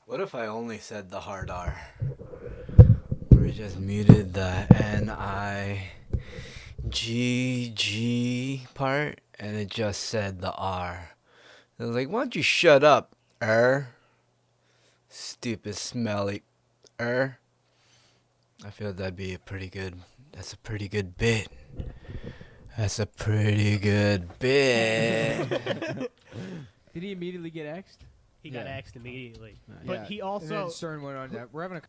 What if I only said the hard R? We just muted the NIGG part, and it just said the R. I was like, why don't you shut up, Stupid, smelly, I feel that'd be a pretty good. That's a pretty good bit. That's a pretty good bit. Did he immediately get X'd? He got axed immediately. Yeah. But he And also... then CERN went on that. We're having a...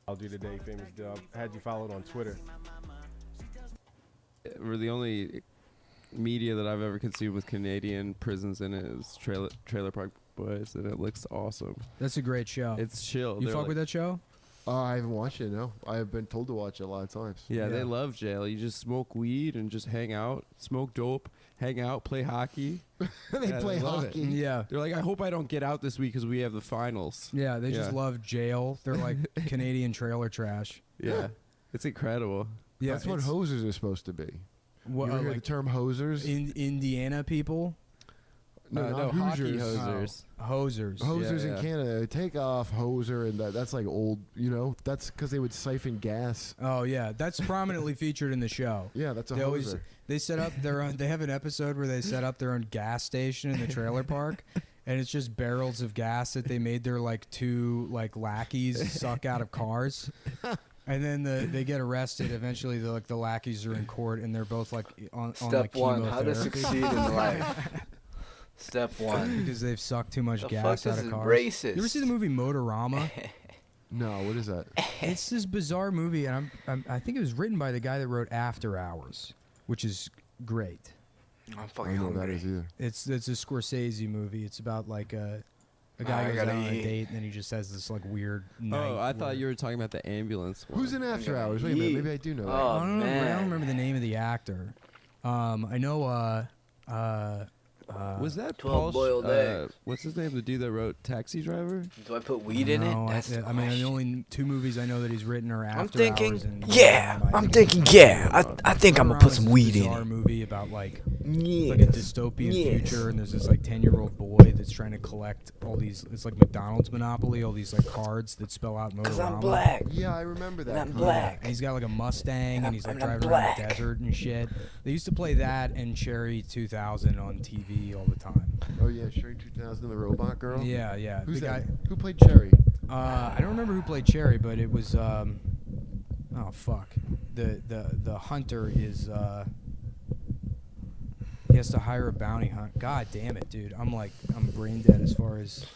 I'll do today, famous dub. I had you followed on Twitter. We're the only media that I've ever consumed with Canadian prisons in it is Trailer Park Boys, and it looks awesome. That's a great show. It's chill. You They're fuck like- with that show? I haven't watched it, no. I have been told to watch it a lot of times. Yeah, they Yeah. love jail. You just smoke weed and just hang out, smoke dope, hang out, play hockey. They Yeah, play they love it. hockey. Yeah. They're like, I hope I don't get out this week because we have the finals. Yeah, they just Yeah. love jail. They're like Canadian trailer trash. Yeah, it's incredible. Yeah, That's what it's- hosers are supposed to be. What, you ever hear like the term hosers? Indiana people? no, not hockey Hoosiers. hosers. Hosers. Hosers Yeah, in yeah. Canada, take off hoser, and that's like old, you know? That's because they would siphon gas. Oh yeah, that's prominently featured in the show. Yeah, that's a They always hoser. they set up their own. They have an episode where they set up their own gas station in the trailer park, and it's just barrels of gas that they made their like two like lackeys suck out of cars. And then they get arrested. Eventually, the lackeys are in court, and they're both like on Step like one: how to chemotherapy. succeed in life. Step one. Because they've sucked too much The gas fuck, out this of is cars. racist. You ever see the movie Motorama? No, what is that? It's this bizarre movie, and I think it was written by the guy that wrote After Hours, which is great. I'm I fucking don't know what that hungry. is either. It's a Scorsese movie. It's about like a guy I goes gotta out on a eat. date, and then he just has this like weird night. Oh, I thought where- you were talking about the ambulance one. Who's in After gonna Hours? Wait a minute, eat. maybe I do know that. Oh, I don't know. I man. don't remember the name of the actor. I know. Was that 12 Paul? boiled eggs. What's his name? The dude that wrote Taxi Driver? Do I put weed in no, it? That's the I mean, the question. only two movies I know that he's written are After I'm thinking, Hours and yeah. Motorama. I I'm think thinking, it's yeah. I think I'm gonna put Motorama's some this weed in bizarre it. movie about like Yeah. like a dystopian Yes. future, and there's this like 10-year-old boy that's trying to collect all these. It's like McDonald's Monopoly, all these like cards that spell out Motorama. Cause I'm black. Yeah, I remember that. And I'm kind. black. And he's got like a Mustang, and he's like And I'm driving around the black. desert and shit. They used to play that and Cherry 2000 on TV all the time. Oh, yeah, Sherry 2000, the robot girl? Yeah, yeah. Who's the that? guy. Who played Cherry? I don't remember who played Cherry, but it was. Oh fuck. The hunter is. He has to hire a bounty hunt. God damn it, dude. I'm brain dead as far as.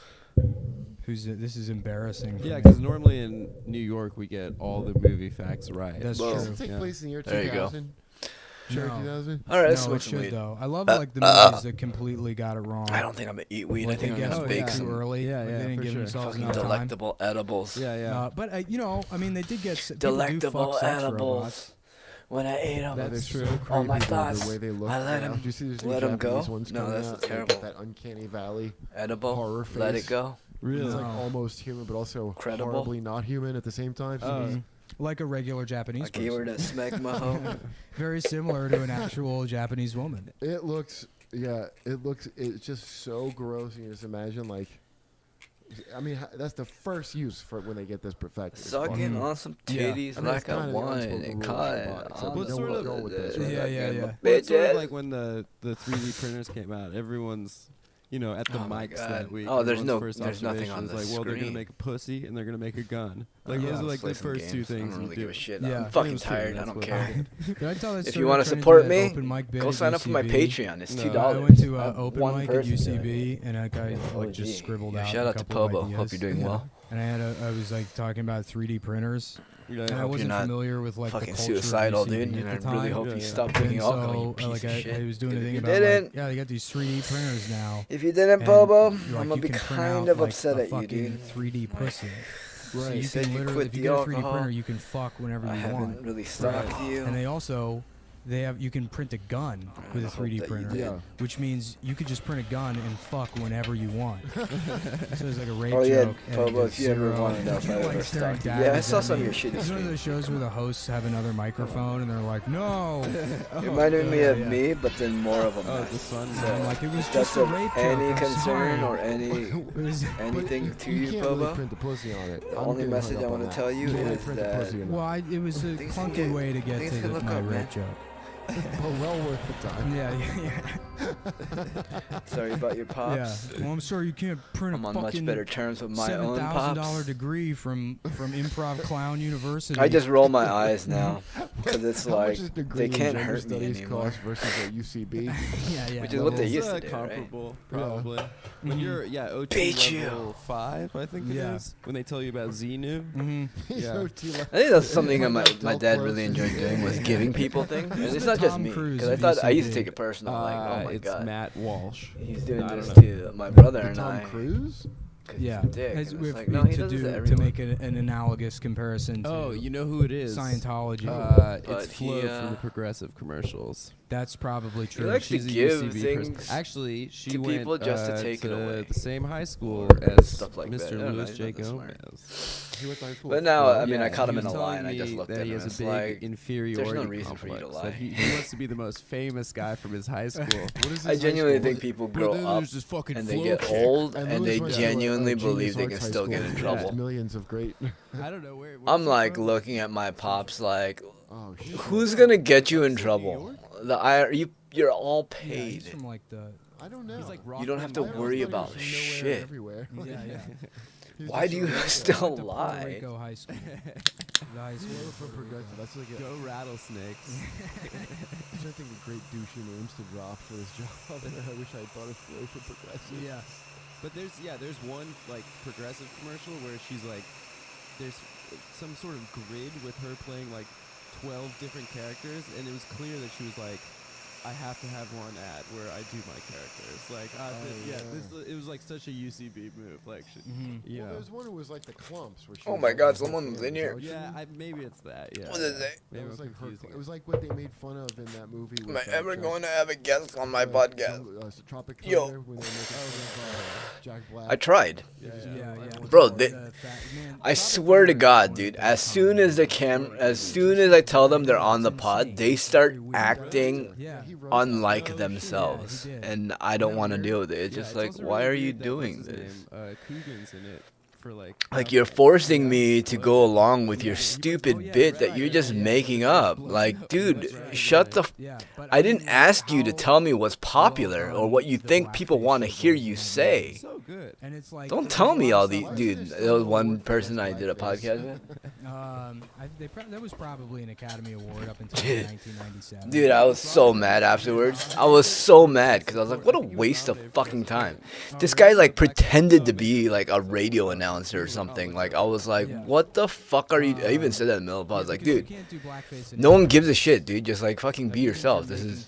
This is embarrassing. For Yeah, me. because normally in New York we get all the movie facts right. That's Well, Does true. it take Yeah. place in the year There you go. 2000? Cherry No. 2000? All right, let's No, it switch should weed. though. I love like the movies that completely got it wrong. I don't think I'm gonna eat weed. I Like think they I'm guessed gonna Oh, bake yeah. too some early. Yeah, Like, yeah, they didn't for give sure. themselves fucking enough time. delectable edibles. Yeah, yeah. But you know, I mean, they did get people do Delectable fuck sex edibles. robots. When I ate them, That's true. so all my creepy, though, thoughts. the way they look. I let now. 'em- Do you see these new let 'em Japanese go? ones No, coming that's out? They got terrible. That uncanny valley. edible. Horror Let face. it go. Really? It's like No. almost human, but also Credible. horribly not human at the same time. So Oh. it's- Like a regular Japanese I gave her person. that smegma hoe. Very similar to an actual Japanese woman. It looks, it's just so gross. You just imagine, like, I mean, that's the first use for when they get this perfected. It's Sucking fucking- Mm. on some Yeah. titties I mean, like it's I kinda the won unspoken and rule of caught robotics. on What the sort of go with this, right? Yeah, yeah, yeah. Well, it's sort Bitches. of like when the 3D printers came out. Everyone's, at the Oh my mics God. that week. Oh, there's everyone's no- first there's nothing on observation is the like, well, they're gonna screen. make a pussy and they're gonna make a gun. Like Yeah, those are let's like play the some first two games. things. I don't you really give do. a shit. Yeah. I'm It fucking was true, tired. I that's don't what- care. Did I tell that If story you want I to turned into support that me, open mic bit go at sign up for my UCB? Patreon. It's No. $2. I went to I have open one mic at person today. UCB, and a guy Oh, like just gee. scribbled Yeah, out. shout a out to couple of Pobo. ideas. Hope you're doing Yeah. well. and I was like talking about 3D printers. Yeah. And I hope you're wasn't not familiar with like the Fucking culture suicidal, of dude. UCB And I at the really time. hope Yeah, you yeah. stop And drinking so, alcohol, you piece like, of shit. I was doing a 'Cause thing if you about didn't, like, yeah, they got these 3D printers now. if you didn't, and Pobo, like, I'm gonna you be can print kind out, of like, upset a at you, fucking dude. 3D pussy. So Right. you said can you literally, quit if you the get a 3D alcohol. printer, you can fuck whenever I you haven't want. really stopped you. And they also, you can print a gun with a I hope 3D that you printer, did. Yeah. which means you could just print a gun and fuck whenever you want. So it's like a rape Oh yeah, joke. and Pobo, it's if you ever zero, want to know if I like ever staring stalked you. Yeah, I daggers saw at some of me. your shitty It's one of streams. those shows where the hosts have another microphone and they're like, no. It reminded me yeah, of yeah. me, but then more of a Oh, mess. the sun. And I'm like, it was If just that's a of rape joke. any I'm concern sorry. or any It was- anything to you, can't really Bobo, print the pussy on it. the I'm only getting message hung I up want on to that. tell you You can't is print the that pussy enough. well, it was a Things can clunky get- way to get things to can look my up, man. rape joke. But well worth the time. Yeah, yeah, sorry about your yeah. pops. Well, I'm sorry you can't print I'm a on much fucking better terms with my own $7,000 pops. degree from Improv Clown University. I just roll my eyes now because it's How like much is degree they in can't gender hurt me studies anymore. cost versus a UCB? yeah, yeah. Which is what they It's, used to do, right? comparable, Yeah. probably. When Mhm. you're OT Beat you. level 5, I think it Yeah. is. When they tell you about Xenu. Mm-hmm. Yeah. I think that's something Find my out my adult dad clothes. really enjoyed doing was giving people things. And Who's it's the not just Tom me Cruise because I of thought I used to UCB? take it personal. Like, oh my It's god, Matt Walsh. he's doing I this don't know. to my brother The and Tom I. Cruise? 'cause he's Yeah, a dick. as And we've it's like, been no, he to does this do to to everyone. make an analogous comparison. To Oh, you know who it is? Scientology. But It's Flo he, from the Progressive commercials. That's probably He true. likes to She's a give UCB person. things Actually, she to went people just to take it to away. the same high school Or as stuff like that. I Mr. don't know, Louis he's J. not that smart. Gomez. He went to high school. But now, I mean, Yeah, I caught he him in was a lie, telling and I just me looked that at he him. has It's a big like, inferiority reason for you to complex, that lie. he wants to be the most famous guy from his high school. What is I his high genuinely school? think people grow up this fucking and they get old And and Louis they went to, genuinely Genius believe they Arts can High still School get in and trouble. produced millions of great. I don't know where. I'm like looking at my pops like, Oh shit. who's gonna get you in trouble? You're all Yeah, he's paid. from like the. I don't know. He's like You don't have to I always worry thought he was about from nowhere, shit. Everywhere. Yeah, yeah. He was Why just do you from nowhere. still Went to Puerto lie? Rico High School. The high Slow school. from Progressive. That's like a, Go rattlesnakes. I'm trying to think of great douchey names to drop for this job. I wish I had thought of Flo from Progressive. Yeah. But there's one like Progressive commercial where she's like, there's some sort of grid with her playing like 12 different characters, and it was clear that she was like, I have to have one ad where I do my characters. Like, it was like such a UCB move. Like, Mhm. you Well, know. there's one who was like the clumps. Where she Oh was my like God, the whole someone was in here. family. Yeah, maybe it's that. Yeah. What is it? Maybe It was I'm like her. confusing It was like what they made fun of in that movie. Am with, I ever Jack- going to have a guest on my podcast? Tropic Yo. Thunder, when they make fun of Jack Black. I tried. Yeah, just Yeah, put yeah. everyone Bro, to- they- The fat- man, I Tropic swear to Thunder is God, one dude. of As the soon as the as soon as I tell them they're on the pod, they start acting Yeah. He wrote that. unlike Oh, themselves, yeah, he did. and I don't Isn't want to that deal with it. It's Yeah, just it's like, also why really are you weird that- doing what's his this? name? Coogan's in it for like. Like you're forcing me to go along with your stupid bit that you're just making up. Like, dude, shut the. Yeah, but I didn't mean, ask you to how tell me what's popular well or done what you the think people blackface want to is hear going you on say. So good. And it's like Don't there's tell a me lot all of the stuff- dude. There was one person I did a podcast with. That was probably an Academy Award up until Dude. 1997. Dude, I was so mad afterwards. I was so mad because I was like, what a waste of fucking time. This guy like pretended to be like a radio announcer or something. Like I was like, what the fuck are you? I even said that in the middle of the pod. I was like, dude, no one gives a shit, dude. Just like fucking be yourself. This is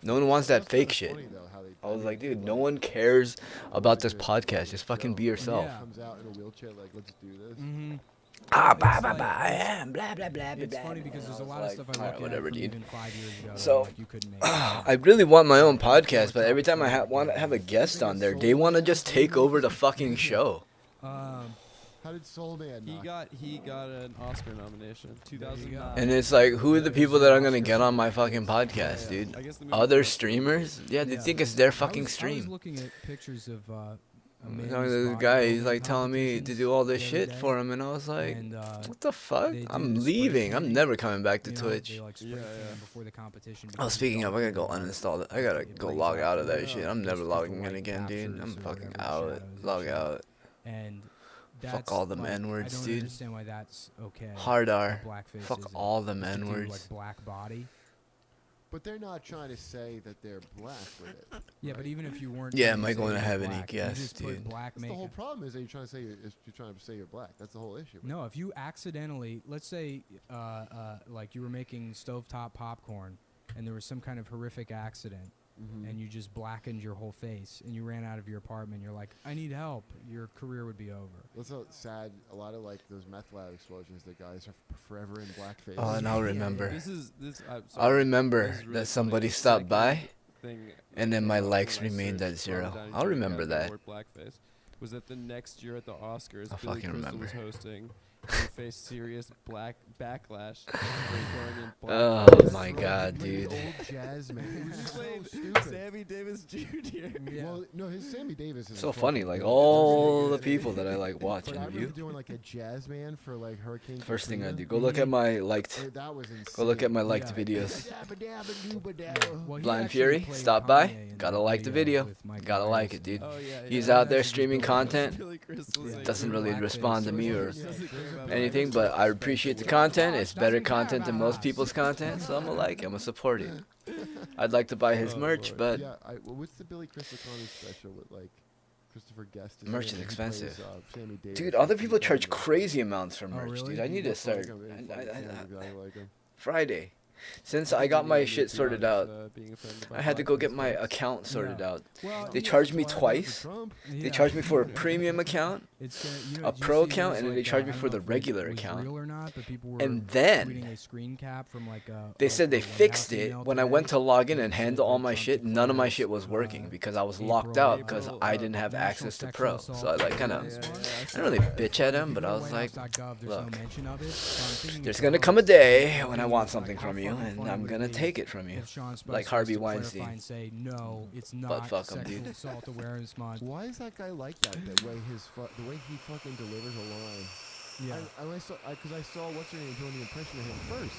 no one wants that fake shit. Funny, though, how they- I was like, dude, no one cares about this podcast. Just fucking be yourself. Yeah. Comes out in a wheelchair, like, let's do this. Mm-hmm. Ah, It's blah blah like- blah. I am blah blah blah blah. It's blah. funny because And there's a I lot was of stuff like, I alright, look whatever, at from dude. even 5 years ago. So, that, like, you couldn't make. I really want my own podcast, but every time I want to have a guest on there, they want to just take over the fucking show. How did Soul Man He knock? got an Oscar nomination, 2009. And it's like, who are the people that I'm gonna get on my fucking podcast, dude? I guess the movie Other was- streamers? Yeah, they Yeah. think it's their I fucking was stream. looking at pictures of a This man's guy, he's bodybuilding like telling me to competitions do all this the other shit day, for him, and I was like, and, what the fuck? they do I'm the spray leaving. I'm painting, never coming back to you know, Twitch. they, like, spray Yeah, paint yeah. before the competition Oh, becomes speaking of, I gotta go dark, uninstall it. I gotta it go lays log out of the, that shit. I'm just never the logging in white again, dude. captures I'm or fucking whatever, out. shadows and Log shit. out. And Fuck that's, all them like, N-words, I don't dude. understand why that's okay. Hard R. that blackface Fuck isn't. all them Just to do, N-words. like black body. But they're not trying to say that they're black with it. Yeah, but even if you weren't. Yeah, trying am I say going to you're have any black, you guests, just put dude? black That's the whole makeup. problem is that you're trying to say you're black. That's the whole issue. No, if you accidentally, let's say, like you were making stovetop popcorn, and there was some kind of horrific accident, and you just blackened your whole face, and you ran out of your apartment, you're like, I need help. Your career would be over. That's so sad. A lot of like those meth lab explosions, the guys are forever in blackface. Oh, and I'll remember. I'll remember that somebody stopped by, and then my likes remained at 0. I'll remember that. Blackface was that the next year at the Oscars, I'll Billy fucking Crystal remember. was hosting and faced serious backlash for going in black. Oh my god, dude. Old jazz man. It was just so Played stupid. Sammy Davis Jr. Well, no, his Sammy Davis is So fucking funny, like good. all the It's really people good. that I like watch But I remember interview. doing like a jazz man for like Hurricane. First thing I Katrina. do, go look at my liked, That was insane. go look at my liked Yeah. videos. Well, he Blind actually Fury, played stop by. Kanye in Gotta that like the video. with Mike Gotta Myers. like it, dude. Oh yeah, He's yeah. out there streaming content. Billy Crystal's like, Doesn't really Blackface. respond to me or Doesn't care about anything, but I appreciate the content. It's better content than most people's content, so I'm gonna like it. I'm gonna support it. I'd like to buy his Oh, merch, Lord. but Yeah, well, what's the Billy Crystal comedy special with like Christopher Guest? Merch in is it? He expensive. plays, Sammy Davis. dude, other He's people funny, charge though. crazy amounts for Oh, merch, really? dude. I need to He's start fucking funny guy, I like him. Friday. Since I got my shit sorted out, being offended by I had to go blackface get my jokes. account sorted Yeah. out. Well, They yeah, charged me That's why I voted twice. for Trump. They yeah. charged me for a premium account, It's, a did you pro see account, there's and then they like, charged me I for don't the know if regular it was account. real or not, but people were And then tweeting a screen cap from like a. they like said they the White fixed House it. email When I today. went to log in It and said handle all that my Trump shit, none of my declares, shit was working because I was April- locked out because April, I didn't have National access to Sexual Pro. Assault So I like kind of, Awareness Month. I don't really bitch at him, If but you I go to was like, whitehouse.gov, there's look, no mention of it, so I'm thinking there's it's gonna wrong. come a day when I Like, want something how from you, fucking and funny I'm would gonna be take it from you. if Sean Spicer Like was Harvey to clarify Weinstein. and say, no, it's But not fuck 'em, Sexual dude. Assault Awareness Month. Why is that guy like that? The way the way he fucking delivers a line. Yeah. I saw because I saw what's her name doing the impression of him first.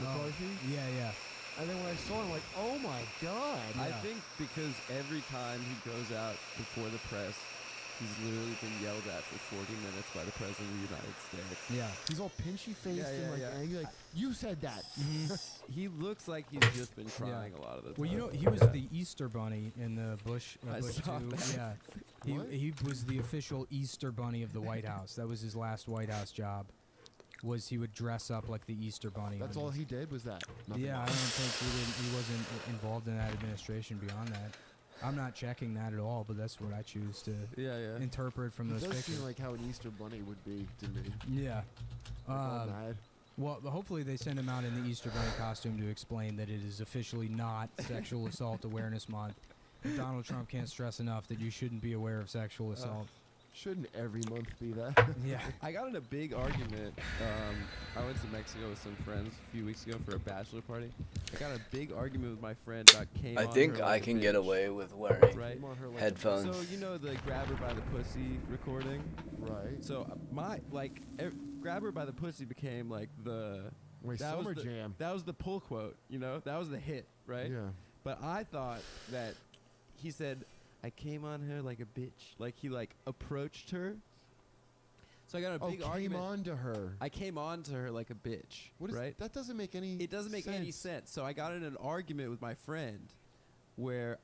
McCarthy? Yeah, yeah. And then when I saw him, like, oh my god. I Yeah. think because every time he goes out before the press, he's literally been yelled at for 40 minutes by the President of the United States. Yeah. He's all pinchy faced Yeah, and yeah, like yeah. angry, like you said that. He looks like he's just been crying a lot of the time. Well, you know, he was the Easter Bunny in the Bush. I Bush saw 2. that. Yeah. What? He was the official Easter Bunny of the White House. That was his last White House job. Was he would dress up like the Easter Bunny. That's when all he did was that. Nothing Yeah, I else. don't think he wasn't involved in that administration beyond that. I'm not checking that at all, but that's what I choose to Yeah, yeah. interpret from It those does pictures. seem like how an Easter bunny would be to me. Yeah. Like all mad. Well, hopefully they send him out in the Easter Bunny costume to explain that it is officially not Sexual Assault Awareness Month. Donald Trump can't stress enough that you shouldn't be aware of sexual assault. Shouldn't every month be that? Yeah. I got in a big argument. I went to Mexico with some friends a few weeks ago for a bachelor party. I got in a big argument with my friend about came I on think her I like a can get bitch, away with wearing Right. Came on her like a- headphones. So you know the grab her by the pussy recording. Right. So grab her by the pussy became like the My that was summer the- jam. that was the pull quote. You know that was the hit, right? Yeah. But I thought that he said, I came on her like a bitch. Like he like approached her. So I got in a big came argument. on to her. I came on to her like a bitch. What is right? That doesn't make any. It doesn't make any sense. So I got in an argument with my friend where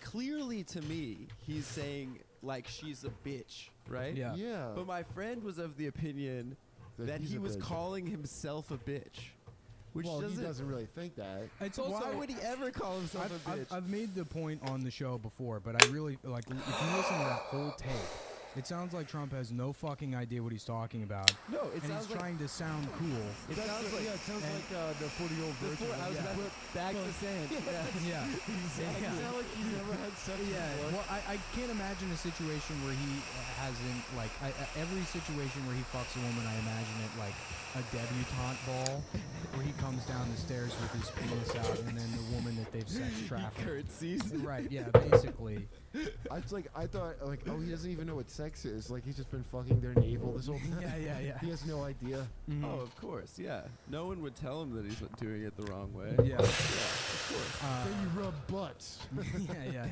clearly to me he's saying like she's a bitch, right? Yeah. Yeah. But my friend was of the opinion that he's he a was bitch. calling himself a bitch. Which Well, he doesn't, doesn't really think that. It's also why would he ever call himself a bitch? I've made the point on the show before, but I really like if you listen to that whole tape, it sounds like Trump has no fucking idea what he's talking about, no, it and sounds he's like trying to sound cool. it sounds like it sounds like the 40-year-old virgin. I was about to bag the sand. Yeah. It sounds like he's never had sex Yeah, before. well, I can't imagine a situation where he hasn't, like, every situation where he fucks a woman, I imagine it like a debutante ball, where he comes down the stairs with his penis out, and then the woman that they've sex trafficked. Curtsies. Right, yeah, basically. I thought, like, oh, he doesn't even know what sex is. Like, he's just been fucking their navel this whole time. Yeah. He has no idea. Mhm. Oh, of course, yeah. No one would tell him that he's doing it the wrong way. Yeah. of course. Then you rub butts. Yeah.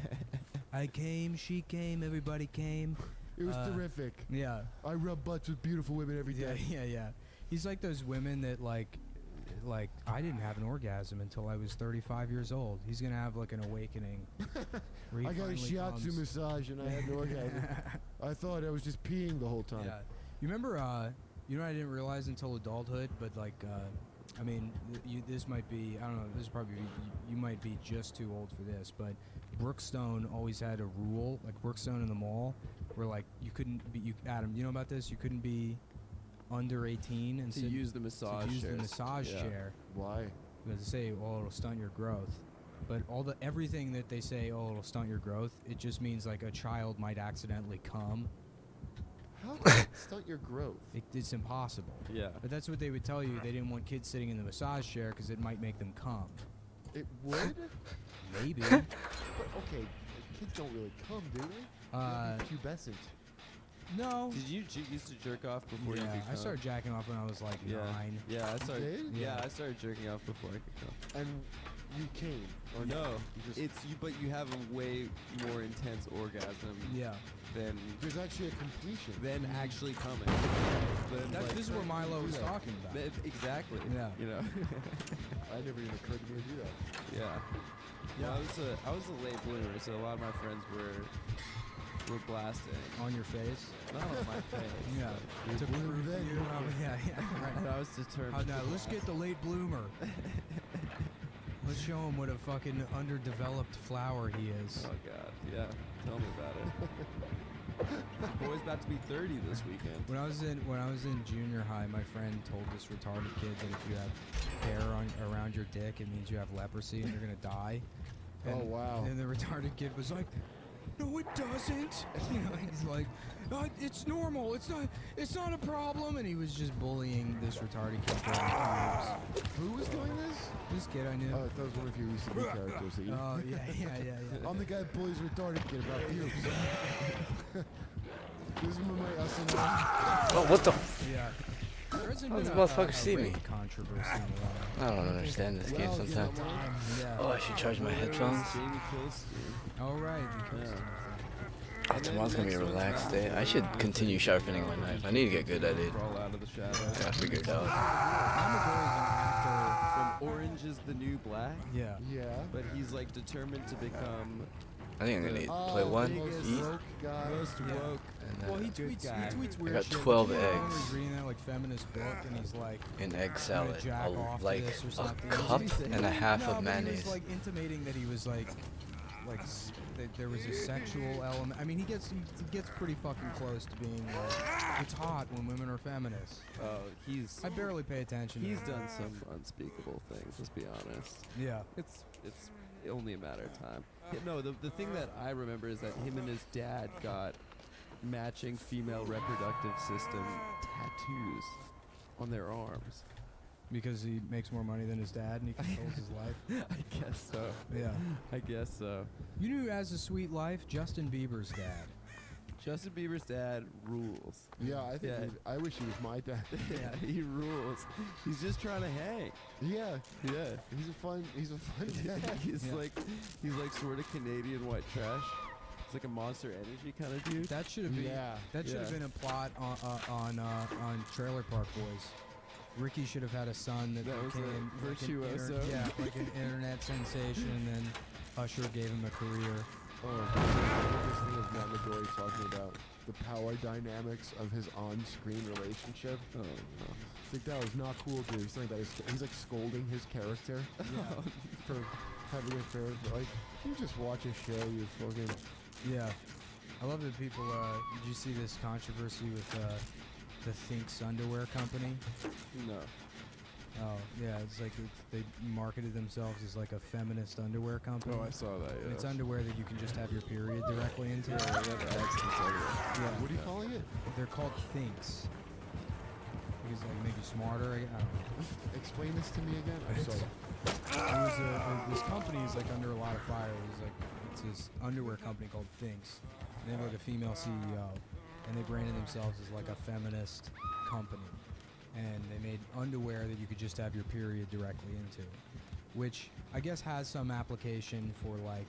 I came, she came, everybody came. It was terrific. Yeah. I rub butts with beautiful women every day. Yeah. He's like those women that like like I didn't have an orgasm until I was 35 years old. He's gonna have like an awakening. where he I got a finally shiatsu comes. massage and I had an orgasm. I thought I was just peeing the whole time. Yeah. You remember? You know, what I didn't realize until adulthood, but like, I mean, this might be. I don't know. This is probably you might be just too old for this, but Brookstone always had a rule, like Brookstone in the mall, where like you couldn't be. Adam, you know about this? You couldn't be under 18 and To use the massage to use the chairs. massage Yeah. chair. Why? Because they say, well, it'll stunt your growth. But everything that they say, oh, it'll stunt your growth, it just means like a child might accidentally come. How can it stunt your growth? It's impossible. Yeah. But that's what they would tell you. They didn't want kids sitting in the massage chair because it might make them come. It would? Maybe. But okay, kids don't really come, do they? Uh, They're pubescent. No. Did you used to jerk off before you Yeah, could come? I started jacking off when I was like 9. Yeah, I started. did? Yeah, Yeah. I started jerking off before I could come. And you came. Or No, you just, it's you, but you have a way more intense orgasm Yeah. than there's actually a completion. actually coming. Then, That's, like, this is what Milo was that. talking about. Exactly. Yeah. You know. I never even occurred to me to do that. Yeah. Yeah. Well, I was a late bloomer, so a lot of my friends were blasting. On your face. Not on my face. Yeah. You're To blue prove then. you. Yeah, yeah. And I was determined. Right. Now, to let's blast. get the late bloomer. Let's show him what a fucking underdeveloped flower he is. Oh God. Yeah. Tell me about it. The boy's about to be 30 this weekend. When I was in junior high, my friend told this retarded kid that if you have hair around your dick, it means you have leprosy and you're gonna die. Oh, wow. And the retarded kid was like, "No, it doesn't." You know, he's like, "It's normal. It's not a problem." And he was just bullying this retarded kid. For like Who was doing this? this kid I knew. Oh, that was one of your used to be characters. That you, Oh yeah. I'm the guy who bullies retarded kid about pubes. This is my SNL. Oh, what the? Yeah. There hasn't How been does a- the motherfucker a see me? rape controversy in a while. I don't understand this game Well, sometimes. you know, Yeah. Oh, I should charge my headphones. Jamie Kilstein. All right. Yeah. Oh, tomorrow's gonna be a relaxed day. I should continue sharpening my knife. I need to get good at it. Crawl out of the shadows. Gotta figure it out. Mama Girl is an actor. From Orange is the New Black, Yeah. Yeah. but he's like determined to become I think I'm gonna need to play one, biggest eat, Woke guy. most Yeah. woke. and Well, he Good tweets guy. weird got shit. 12 Did you know eggs. He was reading that like feminist book, and he's like, an egg "I'm salad, gonna jack off to like this or a something." cup and a half no, of but mayonnaise. He was like intimating that he was like that there was a sexual element. I mean, he gets pretty fucking close to being like, it's hot when women are feminists. Oh, he's I barely pay attention. to he's him. done some unspeakable things. Let's be honest. Yeah. It's only a matter of time. No, the thing that I remember is that him and his dad got matching female reproductive system tattoos on their arms. Because he makes more money than his dad and he controls his life. I guess so. Yeah. I guess so. You knew who has a sweet life? Justin Bieber's dad. Justin Bieber's dad rules. Yeah, I think. Yeah. I wish he was my dad. Yeah, he rules. He's just trying to hang. Yeah. Yeah. He's a fun dad. he's Yeah. like sort of Canadian white trash. It's like a Monster Energy kind of dude. That should have been Yeah. that should have Yeah. been a plot on Trailer Park Boys. Ricky should have had a son that That was a became like an virtuoso. yeah, like an internet sensation, and then Usher gave him a career. Oh, this thing of Matt Midori talking about the power dynamics of his on-screen relationship. Oh, no. I think that was not cool, dude. He's saying that he's like scolding his character for having an affair. Like, you just watch a show, you fucking. Yeah, I love that people. Did you see this controversy with the Thinx underwear company? No. Oh yeah, it's like they marketed themselves as like a feminist underwear company. Oh, I saw that. And Yeah. it's underwear that you can just have your period directly into. Yeah, they have X inside of it. Yeah. What are you calling it? They're called Thinx. Because they make you smarter. I don't know. Explain this to me again. I'm sorry. This company is like under a lot of fire. It's this underwear company called Thinx. And they have like a female CEO, and they branded themselves as like a feminist company. And they made underwear that you could just have your period directly into, which I guess has some application for like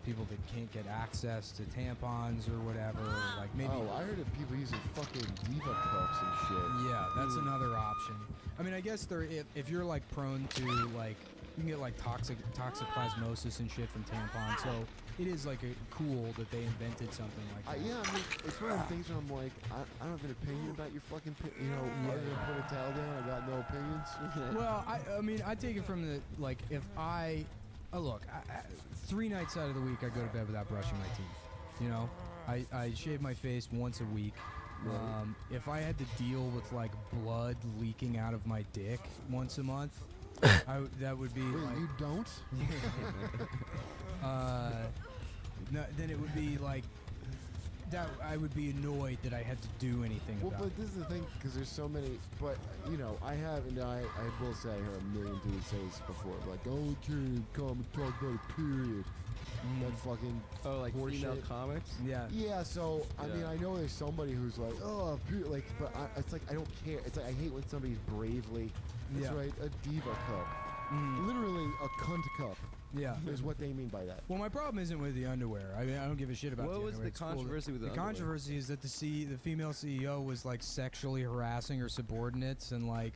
people that can't get access to tampons or whatever. Like maybe. Oh, I heard of people using fucking diva cups and shit. Yeah, that's another option. I mean, I guess if you're like prone to like, you can get like toxoplasmosis and shit from tampons. So it is like cool that they invented something like that. Yeah, I mean, it's one of the things where I'm like, I don't have an opinion about your fucking, other than put a towel down, I got no opinions. Well, I mean, I take it from the, like, if look, 3 nights out of the week I go to bed without brushing my teeth. You know, I shave my face once a week. If I had to deal with like blood leaking out of my dick once a month, that would be. Wait, like, you don't? no, then it would be like that. I would be annoyed that I had to do anything Well, about but it. this is the thing, because there's so many. But I have, and I will say, I heard a million dudes say this before. Like, oh, kid, come and talk about a period. That fucking. Oh, like horse female shit. comics? Yeah. Yeah, so I mean, Yeah. I know there's somebody who's like, oh, like, but it's like I don't care. It's like I hate when somebody's bravely. That's Yeah. right, a diva cup. Literally a cunt cup Yeah. is what they mean by that. Well, my problem isn't with the underwear. I mean, I don't give a shit about What the was underwear. the It's cool. controversy with the The underwear? controversy is that the female CEO was like sexually harassing her subordinates and like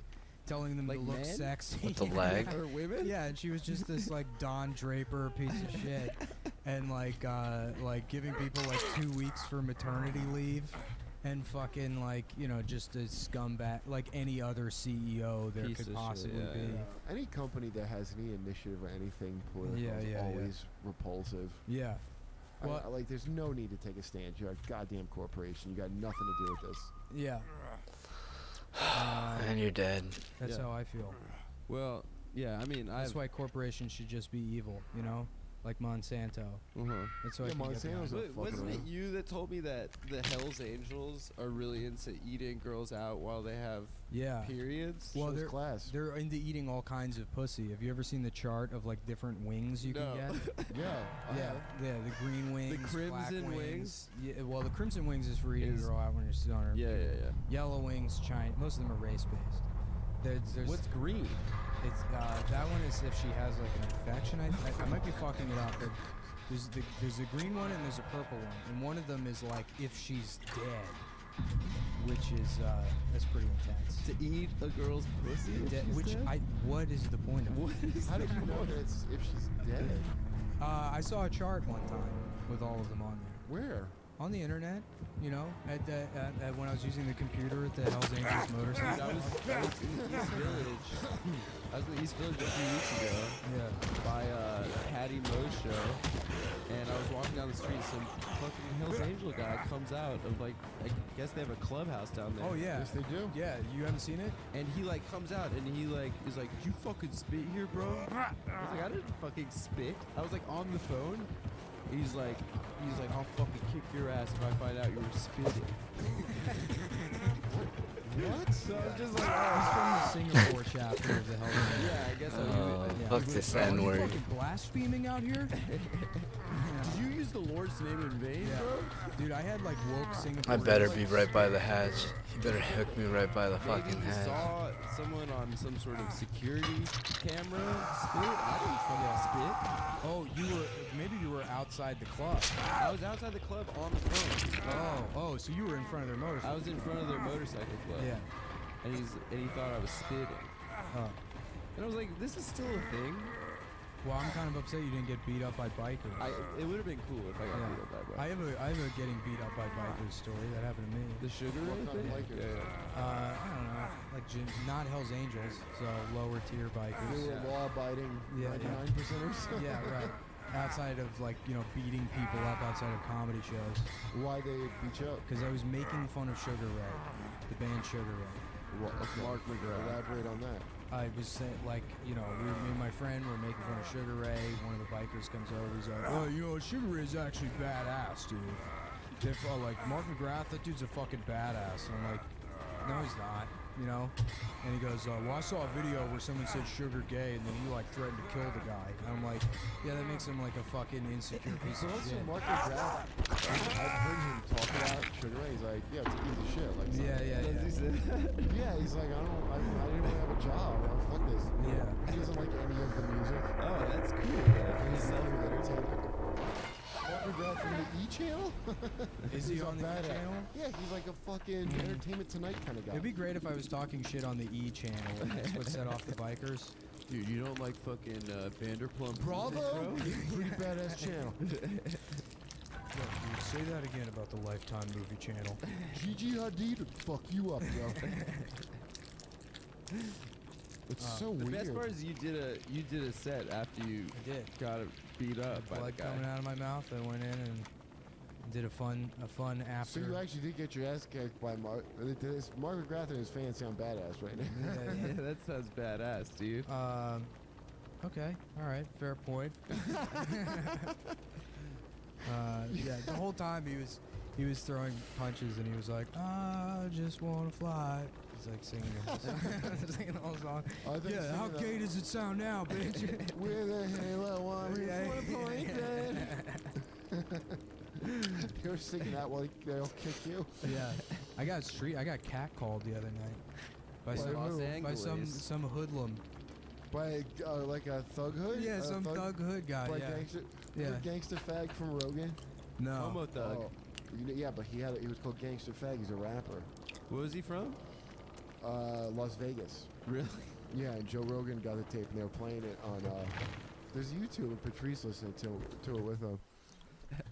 telling them Like to look men? sexy. With the leg? Or women? Yeah, and she was just this like Don Draper piece of shit, and like giving people like 2 weeks for maternity leave, and fucking like just a scumbag like any other CEO there Piece could of shit, possibly yeah, be. yeah. Any company that has any initiative or anything political Yeah, is yeah, yeah. always repulsive. Yeah. Well, Like, there's no need to take a stand. You're a goddamn corporation. You got nothing to do with this. yeah. And you're dead. That's Yeah. how I feel. Well, yeah, I mean, That's why corporations should just be evil, like Monsanto. That's why Yeah, I can get Monsanto's behind. a Wait, wasn't fucking it you that told me that the Hells Angels are really into eating girls out while they have Yeah. periods? Well, Shows they're class. they're into eating all kinds of pussy. Have you ever seen the chart of like different wings you No. can get? Yeah. Yeah, the green wings, black crimson wings. wings? Yeah, well, the crimson wings is for eating Is- a girl out when you're still on her. Yeah, yeah, yeah. Yellow wings, China. Most of them are race based. There's What's green? it's that one is if she has like an infection. I might be fucking it up, but there's a green one and there's a purple one, and one of them is like if she's dead, which is that's pretty intense. To eat a girl's pussy? What is the point of it? What is How the did you know point? that if she's dead? I saw a chart one time with all of them on there. Where? On the internet, at when I was using the computer at the Hells Angels Motor Dude, Center. I was in the East Village. I was in the East Village a few weeks ago Yeah. by Patty Moe's show, and I was walking down the street. Some fucking Hells Angel guy comes out of like, I guess they have a clubhouse down there. Oh yeah. Yes, they do. Yeah, you haven't seen it? And he like comes out and he like is like, "Did you fucking spit here, bro?" I was like, "I didn't fucking spit." I was like on the phone. He's like, "I'll fucking kick your ass if I find out you were spitting." What? So I was just like, It's from the Singapore chapter of the Hells Angels. yeah, I guess I Oh, do. Yeah. fuck this Are you N-word. fucking blaspheming out here? Did you use the Lord's name in vain, Yeah. bro? Dude, I had like woke Singapore. I better be right by the hatch. You better hook me right by the Maybe fucking you hatch. saw someone on some sort of security camera spit. I didn't fucking spit. Oh, maybe you were outside the club. I was outside the club on the phone. Oh, so you were in front of their I motorcycle. was in front of their motorcycle club. Yeah. And he thought I was spitting. Oh. And I was like, this is still a thing. Well, I'm kind of upset you didn't get beat up by bikers. It would have been cool if I got Yeah. beat up by bro. I have a getting beat up by bikers story that happened to me. The sugar What Ray kind of thing? bikers? Yeah. I don't know, like not Hell's Angels, so lower tier They bikers. were law-abiding Yeah, 99%ers. Yeah, right. Outside of like beating people up outside of comedy shows, Why they beat you up? because I was making fun of Sugar Ray, the band Sugar Ray. What? Okay. Mark McGrath. Elaborate on that. I was saying, like, me and my friend were making fun of Sugar Ray. One of the bikers comes over. He's like, "Oh, Sugar Ray's actually badass, dude." They're like, Mark McGrath, that dude's a fucking badass. And I'm like, no, he's not. And he goes, well, I saw a video where someone said Sugar gay, and then you like threatened to kill the guy. And I'm like, yeah, that makes him like a fucking insecure piece So of also shit. Mark McGrath, I've heard him talk about Sugar Ray. He's like, yeah, it's a piece of shit. Like, yeah, he's like, I didn't want to have a job. Fuck this. Yeah. He doesn't like any of the music. Oh, that's cool. He's self-entertainment. McGrath from the E channel. Is he He's on the E badass. channel? Yeah, he's like a fucking Entertainment Tonight kind of guy. It'd be great if I was talking shit on the E channel. That's what set off the bikers. Dude, you don't like fucking Vanderplump? Bravo! Pretty badass channel. Yo, dude, say that again about the Lifetime movie channel. Gigi Hadid would fuck you up, bro. It's so The weird. best part is you did a set after you I did. got beat up by the Blood guy. coming out of my mouth. I went in and did a fun So after. you actually did get your ass kicked by Mark. Mark McGrath and his fans sound badass right now. Yeah, that sounds badass, dude. Okay, all right, fair point. Yeah, the whole time he was throwing punches and he was like, I just wanna fly. He's like singing the whole song. I think Yeah, how gay does it sound now, bitch? With a halo on your Yeah. foot They were singing that while they'll kick you. Yeah, I got catcalled the other night by By who? some hoodlum. By like a thug hood? Yeah, some thug hood guy. Like Yeah, gangster, yeah. gangster fag from Rogan. No. Homo thug. Oh, yeah, but he was called Gangster Fag. He's a rapper. Where was he from? Las Vegas. Really? Yeah, and Joe Rogan got the tape, and they were playing it on. There's YouTube, and Patrice listened to it with him.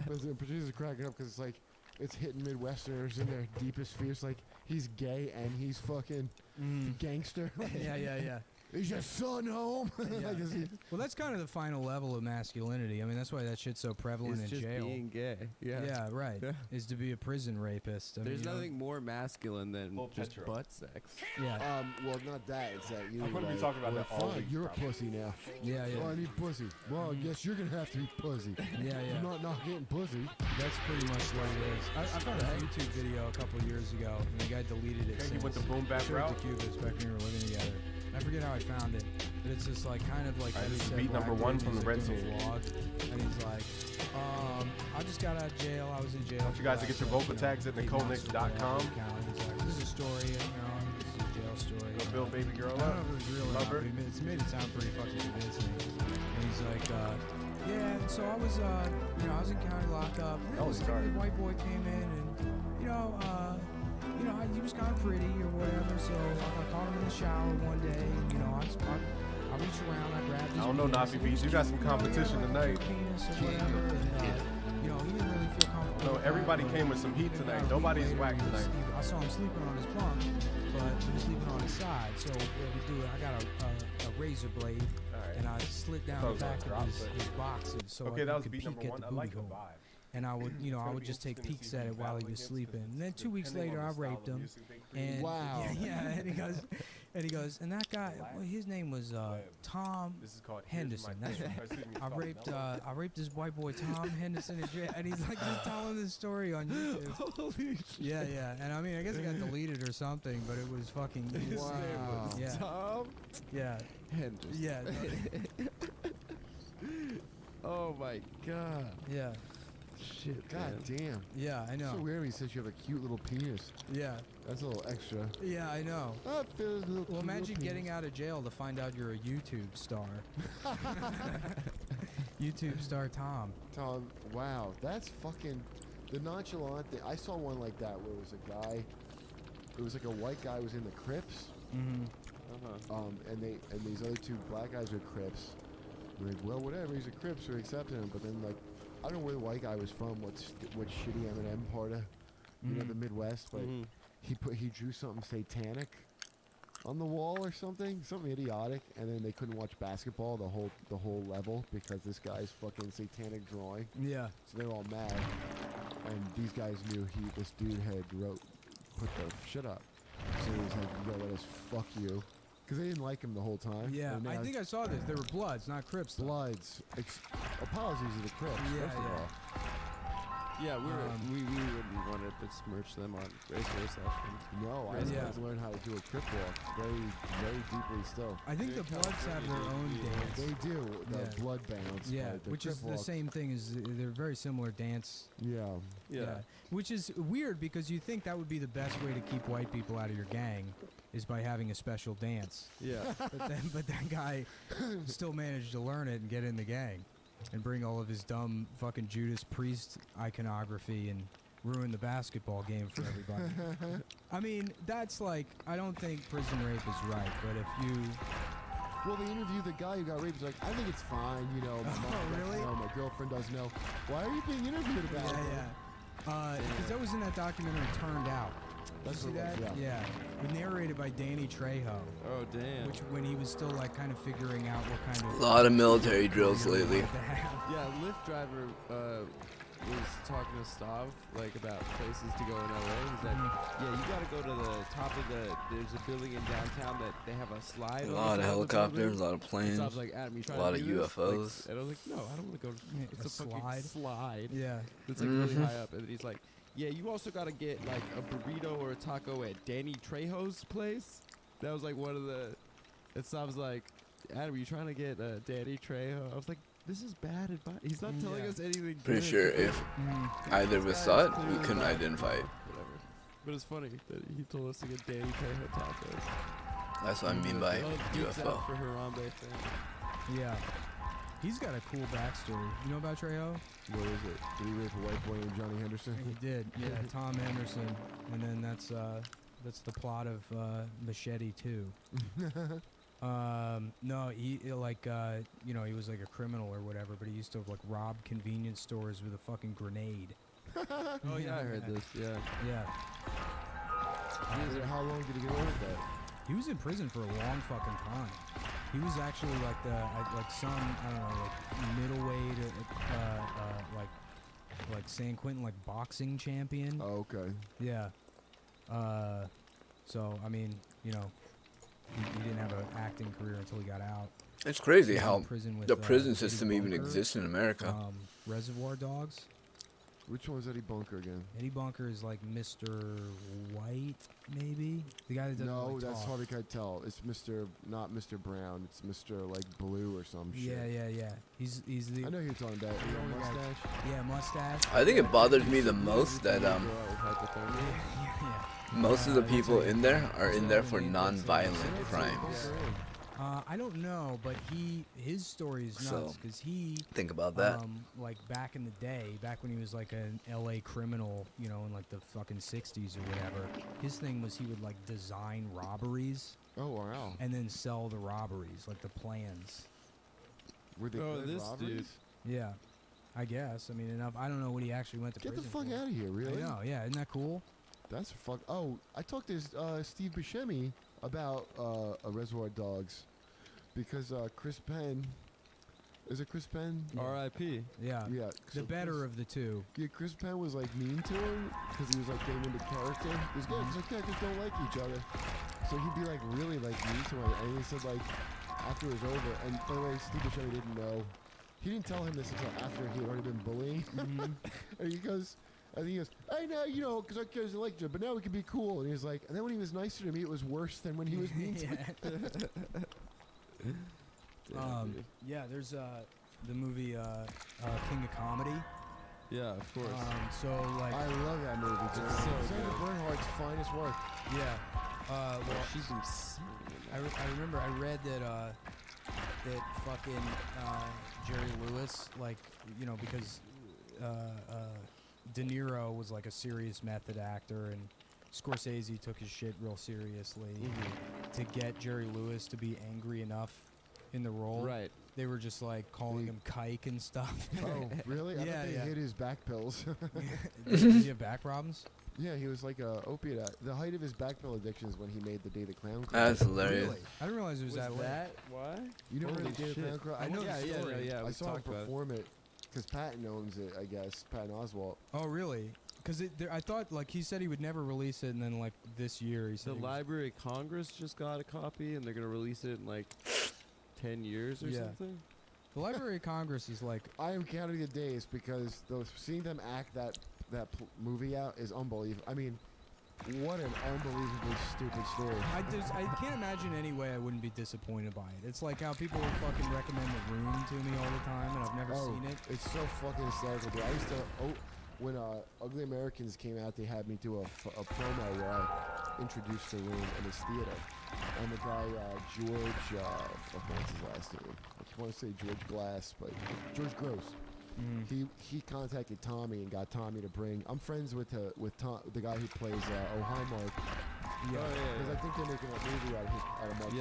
Patrice is cracking up because it's like it's hitting Midwesterners in their deepest fears. Like he's gay and he's fucking gangster. Yeah. Is your son home? Yeah. Like, is he- Well, that's kind of the final level of masculinity. I mean, that's why that shit's so prevalent It's in just jail. being gay. Yeah. Yeah, right. Yeah. Is to be a prison rapist. I There's mean, you know, nothing more masculine than Well, just Petro. butt sex. Yeah, well, not that. It's that you. I'm gonna be like, talking about well, that all fine, week, you're probably. a pussy now. yeah, Oh, I yeah. need pussy. Well, I guess you're gonna have to be pussy. Yeah, yeah. You're not getting pussy. That's pretty much what it is. I found a YouTube video a couple of years ago, and the guy deleted it. Okay, he since. went the boom bap Showed it route. to Cubas back when we were living together. I forget how I found it, but it's just like kind of like Alright, Eddie this is said, beat where number I one did from the Red music in a Scene. vlog, and he's like, I just got out of jail. I was in jail. want you guys to get your vocal tags at NicoleNick.com. This is a story, this is a jail story. Go build baby girl I don't up. know if it was real or Love not, her. but it's made it sound pretty fucking convincing. And he's like, yeah, and so I was, I was in county lockup. And Oh, this sorry. white boy came in, and he was kind of pretty or whatever. So I caught him in the shower one day. And, I reached around, I grabbed his I don't know, penis, Nafi and Beats. he was You got cute, some competition like a tonight. cute penis or whatever. And, he didn't really feel comfortable. No, with that, everybody but came with some heat then tonight. about a week Nobody's later, whack tonight. I saw him sleeping on his bunk, but he was sleeping on his side. So what we do, I got a razor blade, Alright. and I slit down Thought the it was back gonna of drop, his boxes so Okay, I that was could beat peek number at one. the I booty like the hole. vibe. And I would, It's I gonna would be just take interesting to peeks see at who it while he battle was against, sleeping. And then 2 because weeks depending later, on I the style raped of him. music they create. And Wow. and he goes, and that guy, well, his name was Tom This is called Here's My Henderson. That's Thing. right. Excuse me, it's I called raped, Mellow. I raped this white boy Tom Henderson in jail, and he's like just telling this story on YouTube. Holy shit. Yeah, and I mean, I guess it got deleted or something, but it was fucking. His Wow. name was Yeah. Tom Yeah, Henderson. yeah, Oh my god. yeah, Shit. God man. damn. yeah. I So know. weird when he says you have a cute little penis. Yeah, That's a little extra. yeah, I know. Oh, it feels a little Well, cute imagine little getting penis. out of jail to find out you're a YouTube star. YouTube star Tom. Tom, wow, that's fucking the nonchalant thing. I saw one like that where it was a guy. It was like a white guy was in the Crips, Mm-hmm. and these other two black guys were Crips. We're like, well, whatever, he's a Crips, we're accepting him. But then like, I don't know where the white guy was from, what shitty M&M part of, you know, the Midwest, but Mhm. he drew something satanic on the wall or something idiotic, and then they couldn't watch basketball the whole level because this guy's fucking satanic drawing. Yeah. So they're all mad, and these guys knew this dude had put the shit up. So he was like, yo, let us fuck you. Because they didn't like him the whole time. Yeah. And I now think I saw this. They were Bloods, not Crips. though. Bloods. Apologies to the Crips, Yeah, first of yeah. all. Yeah, we wouldn't want to besmirch them on racial sessions. No, I Yeah. had to learn how to do a crip walk very, very deeply still. I think the Bloods have their own dance. They do, the Yeah. blood bounce. Yeah, but the which is crip the walk- same thing as they're very similar dance. Yeah. Yeah. Which is weird because you think that would be the best way to keep white people out of your gang is by having a special dance. Yeah. But that guy still managed to learn it and get in the gang. and bring all of his dumb fucking Judas Priest iconography and ruin the basketball game for everybody. I mean, that's like, I don't think prison rape is right, but if you... Well, they interviewed the guy who got raped. He's like, I think it's fine, you know. My mom doesn't really? know, my girlfriend doesn't know. Why are you being interviewed about it? Because that was in that documentary, Turned Out. That's You see what it that? was, yeah. Narrated by Danny Trejo. Oh damn. Which, when he was still like kind of figuring out what kind A of... lot of military drills lately. Yeah, Lyft driver was talking to Stav like about places to go in LA. He's like, yeah, you gotta go to the top of there's a building in downtown that they have a slide. A on the lot side of the helicopters, building. a lot of And planes. Stav's like, Adam, you trying a lot to of do this? UFOs. Like, and I was like, no, I don't want to go. It's a slide? fucking slide. Yeah. It's like really high up, and then he's like, yeah, you also gotta get like a burrito or a taco at Danny Trejo's place. That was like one of the. And Stav's like, Adam, are you trying to get Danny Trejo? I was like, this is bad advice. He's not telling Yeah. us anything. Pretty good. sure if either of us saw it, we couldn't identify it. Whatever. But it's funny that he told us to get Danny Trejo tacos. That's what I mean by Oh, Duke's UFO. out for Harambe fan. Yeah. He's got a cool backstory. You know about Trejo? What is it? Did he rape a white boy named Johnny Henderson? He did. Yeah, Tom Henderson. And then that's the plot of Machete 2. No, he like you know, he was like a criminal or whatever, but he used to like rob convenience stores with a fucking grenade. Oh yeah, I heard this. Yeah. Yeah. How long did he get away with that? He was in prison for a long fucking time. He was actually like like some, I don't know, like middleweight, like San Quentin, like boxing champion. Oh, okay. Yeah. So I mean, you know, he didn't have an acting career until he got out. It's crazy He was how in prison with, the prison Eddie system even Bunker, exists in America. Reservoir Dogs. Which one's Eddie Bunker again? Eddie Bunker is like Mr. White, maybe the guy that doesn't No, really that's talk. hard to tell. It's not Mr. Brown. It's Mr. like Blue or some shit. Yeah. He's the I know who you're talking about. the You got a only guy- mustache? yeah, mustache. I think it bothers me the most that Yeah. most of the people in there are in there for Yeah. non-violent What's Eddie crimes. Bunker in? I don't know, but his story is So, nuts because he Think about that. like back in the day, back when he was like an LA criminal, you know, in like the fucking 60s or whatever. His thing was he would like design robberies Oh, wow. and then sell the robberies, like the plans. Were they Oh, good this robberies? Yeah, I guess. I mean, enough. I don't know what he actually went to Get the prison fuck for. out of here, really? I know. Yeah, isn't that cool? That's fuck. Oh, I talked to Steve Buscemi about a Reservoir Dogs because Chris Penn. Is it Chris Penn? R.I.P. Yeah. Yeah. The better of the two. Yeah, Chris Penn was like mean to him because he was like getting into character. He's good. He's like, characters don't like each other. So he'd be like really like mean to him. And he said like after it was over. And by the way, Steve Buscemi didn't know. He didn't tell him this until after he had already been bullying. And he goes, I know, you know, because our kids didn't like each other, but now we can be cool. And he was like, and then when he was nicer to me, it was worse than when he was mean to me. Yeah, there's the movie King of Comedy. Yeah, of course. So like, I love that movie. It's so Sandra good. Bernhardt's finest work. yeah. Well, she's insane. I remember I read that that fucking Jerry Lewis, like, you know, because De Niro was like a serious method actor and Scorsese took his shit real seriously to get Jerry Lewis to be angry enough in the role. Right. They were just like calling him kike and stuff. Oh, really? I Yeah, thought they yeah. hid his back pills. Does he have back problems? Yeah, he was like a opiate. The height of his back pill addiction is when he made the Day the Clown Cried. That's hilarious. Really? I didn't realize it was that late. why? You never Holy heard the Day the shit. Clown Cried? I know yeah, the yeah, story. yeah. I We saw him talked about it. perform it because Patton owns it, I guess. Patton Oswalt. Oh, really? Because I thought, like, he said he would never release it, and then, like, this year he said The he was- Library of Congress just got a copy, and they're gonna release it in like 10 years or Yeah. something. The Library of Congress is like, I am counting the days because seeing them act that movie out is unbelievable. I mean, what an unbelievably stupid story. I can't imagine any way I wouldn't be disappointed by it. It's like how people would fucking recommend The Room to me all the time, and I've never seen it. It's so fucking hysterical, dude. I used to, when Ugly Americans came out, they had me do a promo where I introduced The Room in this theater. and the guy George, what's his last name? I want to say George Glass, but George Gross. He contacted Tommy and got Tommy to bring. I'm friends with the guy who plays O'Highmark. Yeah, because I think they're making a movie out of Mark.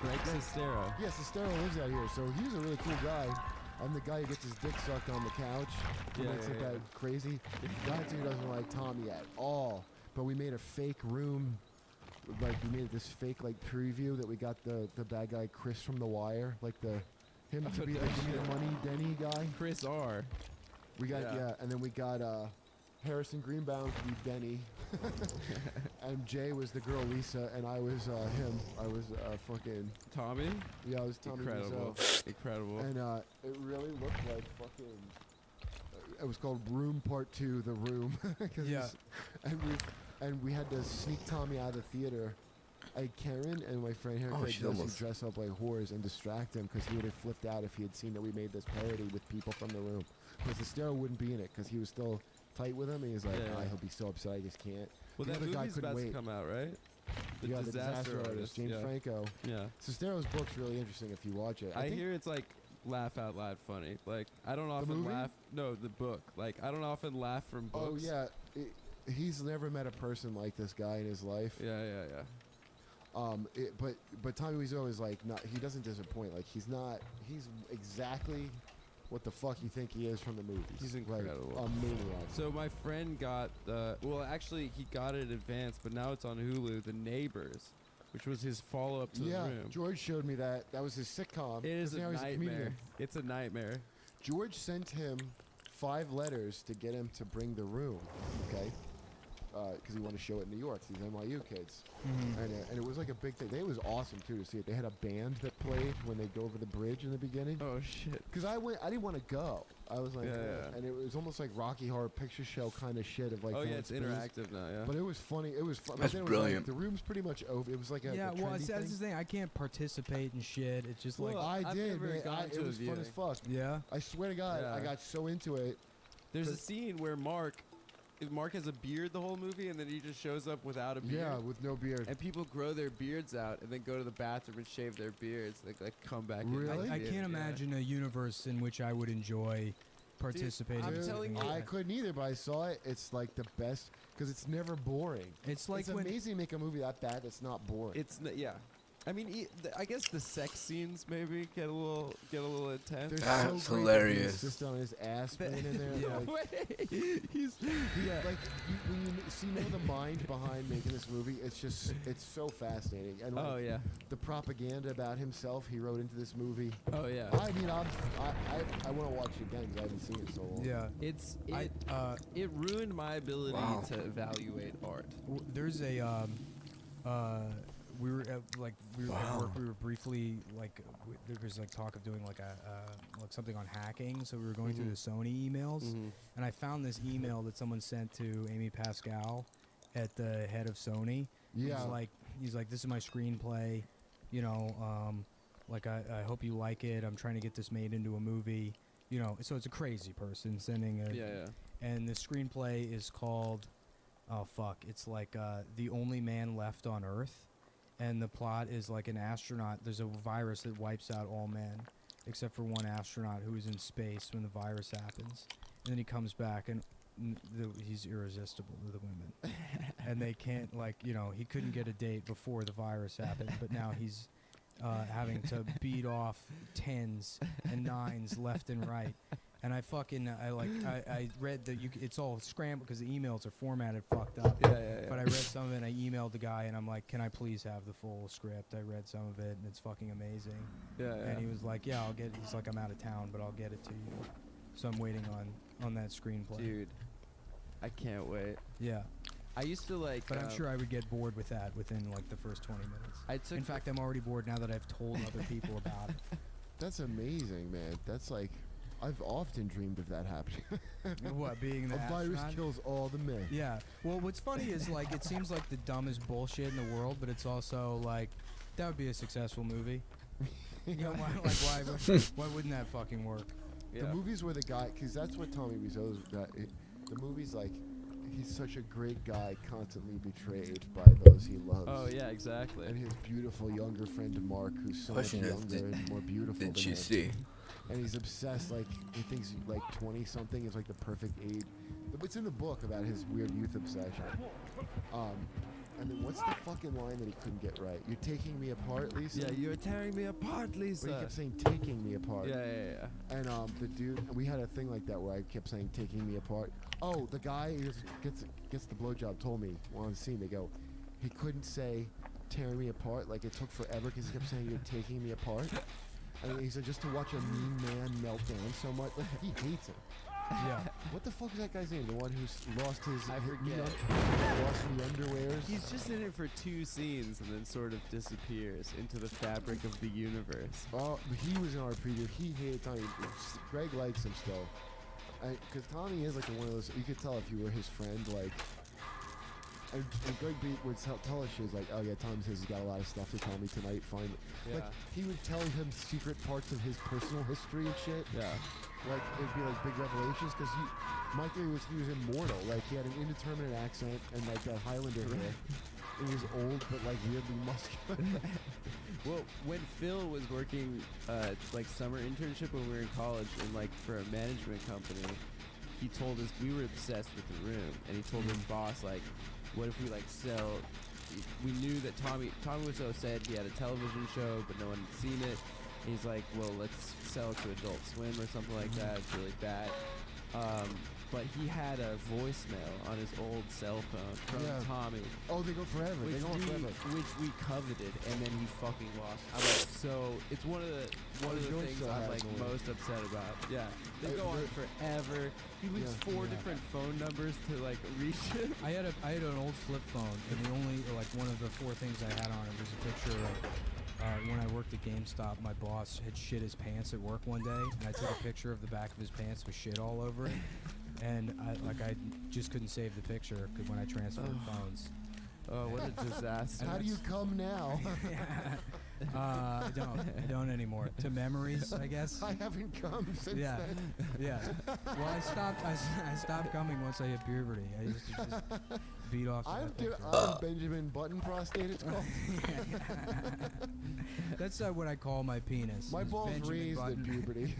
Greg Sestero. Yeah, Sestero lives out here, so he's a really cool guy. I'm the guy who gets his dick sucked on the couch. He makes it that crazy. That dude doesn't like Tommy at all. But we made a fake room. Like, we made this fake, like, preview that we got the bad guy Chris from The Wire. Like, him to be, like, give me the money Denny guy. Chris R. We got, and then we got Harrison Greenbaum to be Denny. And Jay was the girl Lisa, and I was him. I was fucking... Tommy? Yeah, I was Tommy. Incredible. Incredible. And it really looked like fucking... it was called Room Part 2, The Room. And we had to sneak Tommy out of the theater. I had Karen and my friend here, Craig Dosey, dress up like whores and distract him because he would have flipped out if he had seen that we made this parody with people from the room. Because Sestero wouldn't be in it because he was still tight with him. And he was like, he'll be so upset, I just can't. Well, that movie's about to come out, right? The Disaster Artist, James Franco. Yeah. Stero's book's really interesting if you watch it. I hear it's like laugh out loud funny. Like, I don't often laugh. No, the book. Like, I don't often laugh from books. Oh, yeah. He's never met a person like this guy in his life. Yeah. But Tommy Wiseau is like not. He doesn't disappoint. Like he's exactly what the fuck you think he is from the movies. He's incredible. Like, a maniac. So my friend got actually he got it in advance, but now it's on Hulu. The Neighbors, which was his follow up to The Room. George showed me that. That was his sitcom. It is a nightmare. It's a nightmare. George sent him 5 letters to get him to bring The Room. Okay. Because he wanted to show it in New York. These NYU kids, and it was like a big thing. It was awesome too to see it. They had a band that played when they go over the bridge in the beginning. Oh shit! Because I didn't want to go. I was like, and it was almost like Rocky Horror Picture Show kind of shit of like. Oh yeah, it's interactive now. Yeah. But it was funny. It was fun. That's brilliant. The Room's pretty much over. It was like a that's the thing. I can't participate in shit. It's just like I did, man. It was fun as fuck. Yeah. I swear to God, I got so into it. There's a scene where Mark has a beard the whole movie, and then he just shows up without a beard. Yeah, with no beard. And people grow their beards out, and then go to the bathroom and shave their beards. They like come back. Really? I can't imagine a universe in which I would enjoy participating. I'm telling you, I couldn't either, but I saw it. It's like the best because it's never boring. It's like it's amazing to make a movie that bad that's not boring. It's I mean, I guess the sex scenes maybe get a little intense. They're That's so hilarious. Just on his ass playing in there. Yeah. Like, like when you see the mind behind making this movie, it's so fascinating. And like, the propaganda about himself he wrote into this movie. Oh yeah. I mean, I want to watch it again because I haven't seen it so long. Yeah. It ruined my ability to evaluate art. There's a we were at work. We were briefly there was like talk of doing like something on hacking. So we were going through the Sony emails, and I found this email that someone sent to Amy Pascal, at the head of Sony. Yeah. He's like, this is my screenplay. You know, I hope you like it. I'm trying to get this made into a movie. You know, so it's a crazy person sending a. And the screenplay is called, it's like The Only Man Left on Earth. And the plot is like an astronaut. There's a virus that wipes out all men, except for one astronaut who is in space when the virus happens. And then he comes back, and he's irresistible to the women. And they can't, he couldn't get a date before the virus happened, but now he's having to beat off 10s and 9s left and right. And I read that it's all scrambled because the emails are formatted fucked up. But I read some of it and I emailed the guy and I'm like, can I please have the full script? I read some of it and it's fucking amazing. And he was like, yeah, I'll get it. He's like, I'm out of town, but I'll get it to you. So I'm waiting on that screenplay. Dude, I can't wait. Yeah. I used to But I'm sure I would get bored with that within the first 20 minutes. In fact, I'm already bored now that I've told other people about it. That's amazing, man. That's like... I've often dreamed of that happening. What, being the A virus kills all the men. Yeah. Well, what's funny is it seems like the dumbest bullshit in the world, but it's also that would be a successful movie. You know, why wouldn't that fucking work? Yeah. The movies where the guy, because that's what Tommy Wiseau's. The movies he's such a great guy, constantly betrayed by those he loves. Oh yeah, exactly. And his beautiful younger friend Mark, who's so Question much is, younger and more beautiful Did than she him. see? And he's obsessed, like, he thinks like 20-something is like the perfect age. It's in the book about his weird youth obsession. And then what's the fucking line that he couldn't get right? You're taking me apart, Lisa? Yeah, you're tearing me apart, Lisa. But he kept saying taking me apart. Yeah. And the dude, we had a thing like that where I kept saying taking me apart. Oh, the guy who gets the blowjob told me while on the scene, they go, he couldn't say tearing me apart, like it took forever because he kept saying you're taking me apart. And he said just to watch a mean man melt down so much, like he hates him. Yeah. What the fuck is that guy's name? The one who's lost his I forget. lost the underwears. He's just in it for 2 scenes and then sort of disappears into the fabric of the universe. Oh, he was in our preview. He hated Tommy. Greg likes him still. Because Tommy is like one of those, you could tell if you were his friend, like, and Greg would tell us, she was like, oh yeah, Tommy says he's got a lot of stuff to tell me tonight, fine. Yeah. Like, he would tell him secret parts of his personal history and shit. Yeah. Like, it'd be like big revelations, because my theory was he was immortal. Like, he had an indeterminate accent and like a Highlander hair. He was old, but like weirdly muscular. Well, when Phil was working like summer internship when we were in college and like for a management company, he told us we were obsessed with the room, and he told his boss like, what if we like sell? We knew that Tommy was so sad he had a television show, but no one had seen it. And he's like, well, let's sell it to Adult Swim or something like that. It's really bad. But he had a voicemail on his old cell phone from Tommy. Oh, they go forever. They go on forever. Which we coveted, and then he fucking lost. I'm like, so it's one of the things I'm like most upset about. Yeah, they go on forever. He leaves 4 different phone numbers to like reach it. I had an old flip phone, and the only like one of the 4 things I had on it was a picture of when I worked at GameStop. My boss had shit his pants at work one day, and I took a picture of the back of his pants with shit all over it. And I just couldn't save the picture when I transferred phones. Oh, what a disaster! How do you come now? I don't anymore. To memories, I guess. I haven't come since then. Yeah. Well, I stopped coming once I hit puberty. I used to just beat off. I'm Benjamin Button prostate. It's called. That's what I call my penis. My balls Benjamin raised Button. at puberty.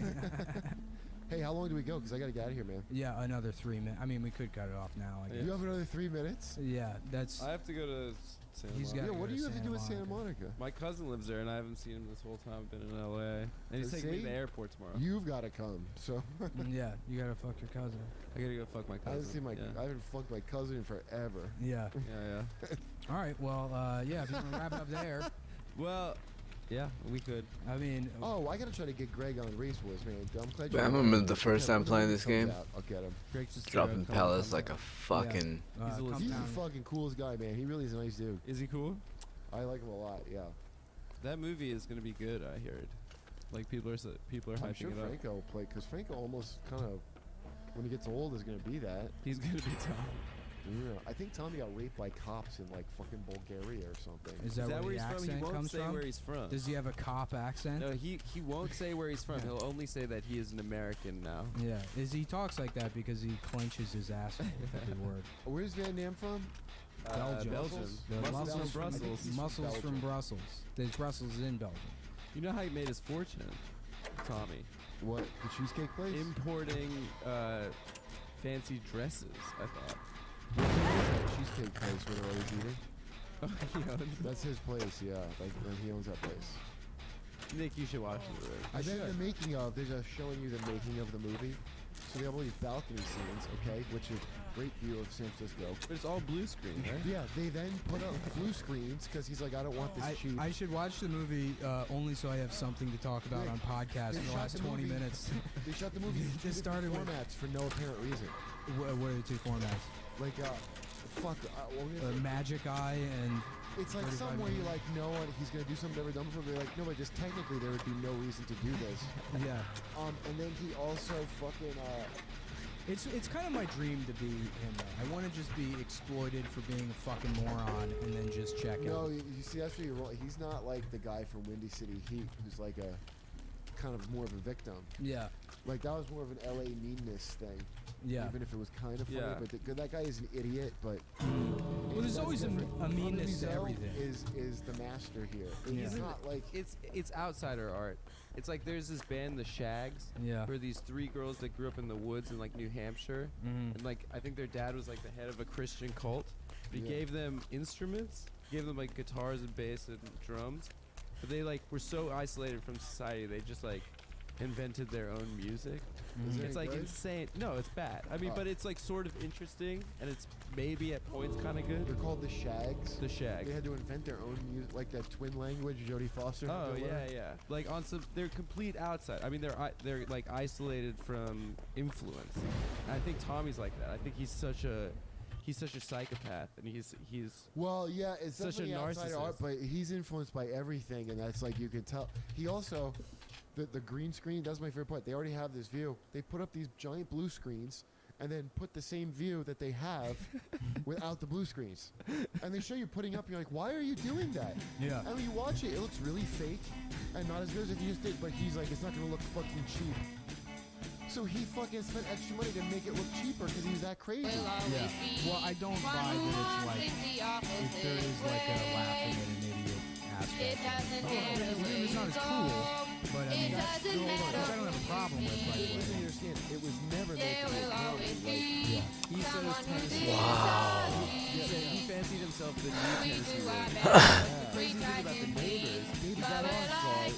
Hey, how long do we go? Because I gotta get out of here, man. Yeah, another 3 minutes. I mean, we could cut it off now. I guess. You have another 3 minutes? Yeah, that's. I have to go to Santa He's Monica. got- Yeah, what do you have to do with Santa Monica. Monica? My cousin lives there, and I haven't seen him this whole time I've been in LA. And he's taking me to See? the airport tomorrow. You've got to come. So Yeah, you gotta fuck your cousin. I gotta go fuck my I cousin. haven't seen my. I haven't fucked my cousin in forever. Yeah. Yeah. All right. Well, yeah. If you want to wrap it up there, Well, yeah, we could. I mean. Oh, I gotta try to get Greg on Race Wars, man. I'm glad I remember the first time playing this game. I'll get him. Greg's just Dropping pellets like a fucking. He's a little- He's the CUMTOWN. fucking coolest guy, man. He really is a nice dude. Is he cool? I like him a lot. Yeah. That movie is gonna be good. I heard. Like people are hyping I'm sure it up. Franco will play because Franco almost kind of, when he gets old, is gonna be that. He's gonna be tough. Yeah. I think Tommy got raped by cops in like fucking Bulgaria or something. Is that, where where he's the from? He accent won't comes say from? where he's from. Does he have a cop accent? No, he won't say where he's from. He'll only say that he is an American now. Yeah. He talks like that because he clenches his asshole with every word. Where's Van Damme from? Belgium. Belgium. The Muscles from I think Brussels. he's from Muscles from Belgium. Brussels. There's Brussels in Belgium. You know how he made his fortune, Tommy? What? The cheesecake place? Importing fancy dresses. I thought. Where's that cheesecake place where they're always eating? Oh, he owns it. That's his place, yeah. Like, and he owns that place. Nick, you should watch it. I bet the making of, they're just showing you the making of the movie. So they have all these balcony scenes, okay, which is great view of San Francisco. But it's all blue screen, right? Yeah, they then put up blue screens because he's like, I don't want this cheap. I should watch the movie only so I have something to talk about Rick, on podcast they for the shot last the 20 movie- minutes. They shot the movie in Just two started different with- formats for no apparent reason. What are the 2 formats? Like, fuck, what was it? Magic Eye and. It's like 45 somewhere you minutes. like know he's gonna do something never done before. They're like, no, but just technically there would be no reason to do this. Yeah. And then he also fucking It's kind of my dream to be him. Though. I want to just be exploited for being a fucking moron and then just check no, out. you see, that's where you're wrong. He's not like the guy from Windy City Heat who's like a kind of more of a victim. Yeah. Like that was more of an LA meanness thing. Yeah. Even if it was kind of funny, Yeah. but that guy is an idiot. But Well, there's that's always a different. meanness to Tommy Wiseau everything. Is the master here. Yeah. It's not like It's outsider art. It's like there's this band, the Shags, Yeah. who are these 3 girls that grew up in the woods in like New Hampshire, Mhm. and like I think their dad was like the head of a Christian cult. But he Yeah. gave them instruments, gave them like guitars and bass and drums, but they like were so isolated from society they just like invented their own music. Is it It's any like good? insane. No, it's bad. I mean, Oh. but it's like sort of interesting, and it's maybe at points kind of good. They're called the Shags. The Shags. They had to invent their own music, like that twin language Jodie Foster. had Oh to yeah, learn. yeah. Like on some, they're complete outside. I mean, they're like isolated from influence. And I think Tommy's like that. I think he's such a psychopath, and he's Well, yeah, it's Such a definitely outside art, narcissist. but he's influenced by everything, and that's like you can tell. He also, the green screen. That's my favorite part. They already have this view. They put up these giant blue screens, and then put the same view that they have without the blue screens. And they show you putting up. You're like, why are you doing that? Yeah. And when you watch it, it looks really fake and not as good as if you just did. But he's like, it's not gonna look fucking cheap. So he fucking spent extra money to make it look cheaper because he was that crazy. Yeah. Well, I don't buy that it's like if there is like a laughing at an idiot aspect. It's not as cool, but I mean, that's still, which I don't have a problem with, by the You way. understand? It was never made to be a comedy. Like, Yeah. he said his Tennessee. Wow. He said he fancied himself the new Tennessee. The crazy thing about the neighbors, David got on song.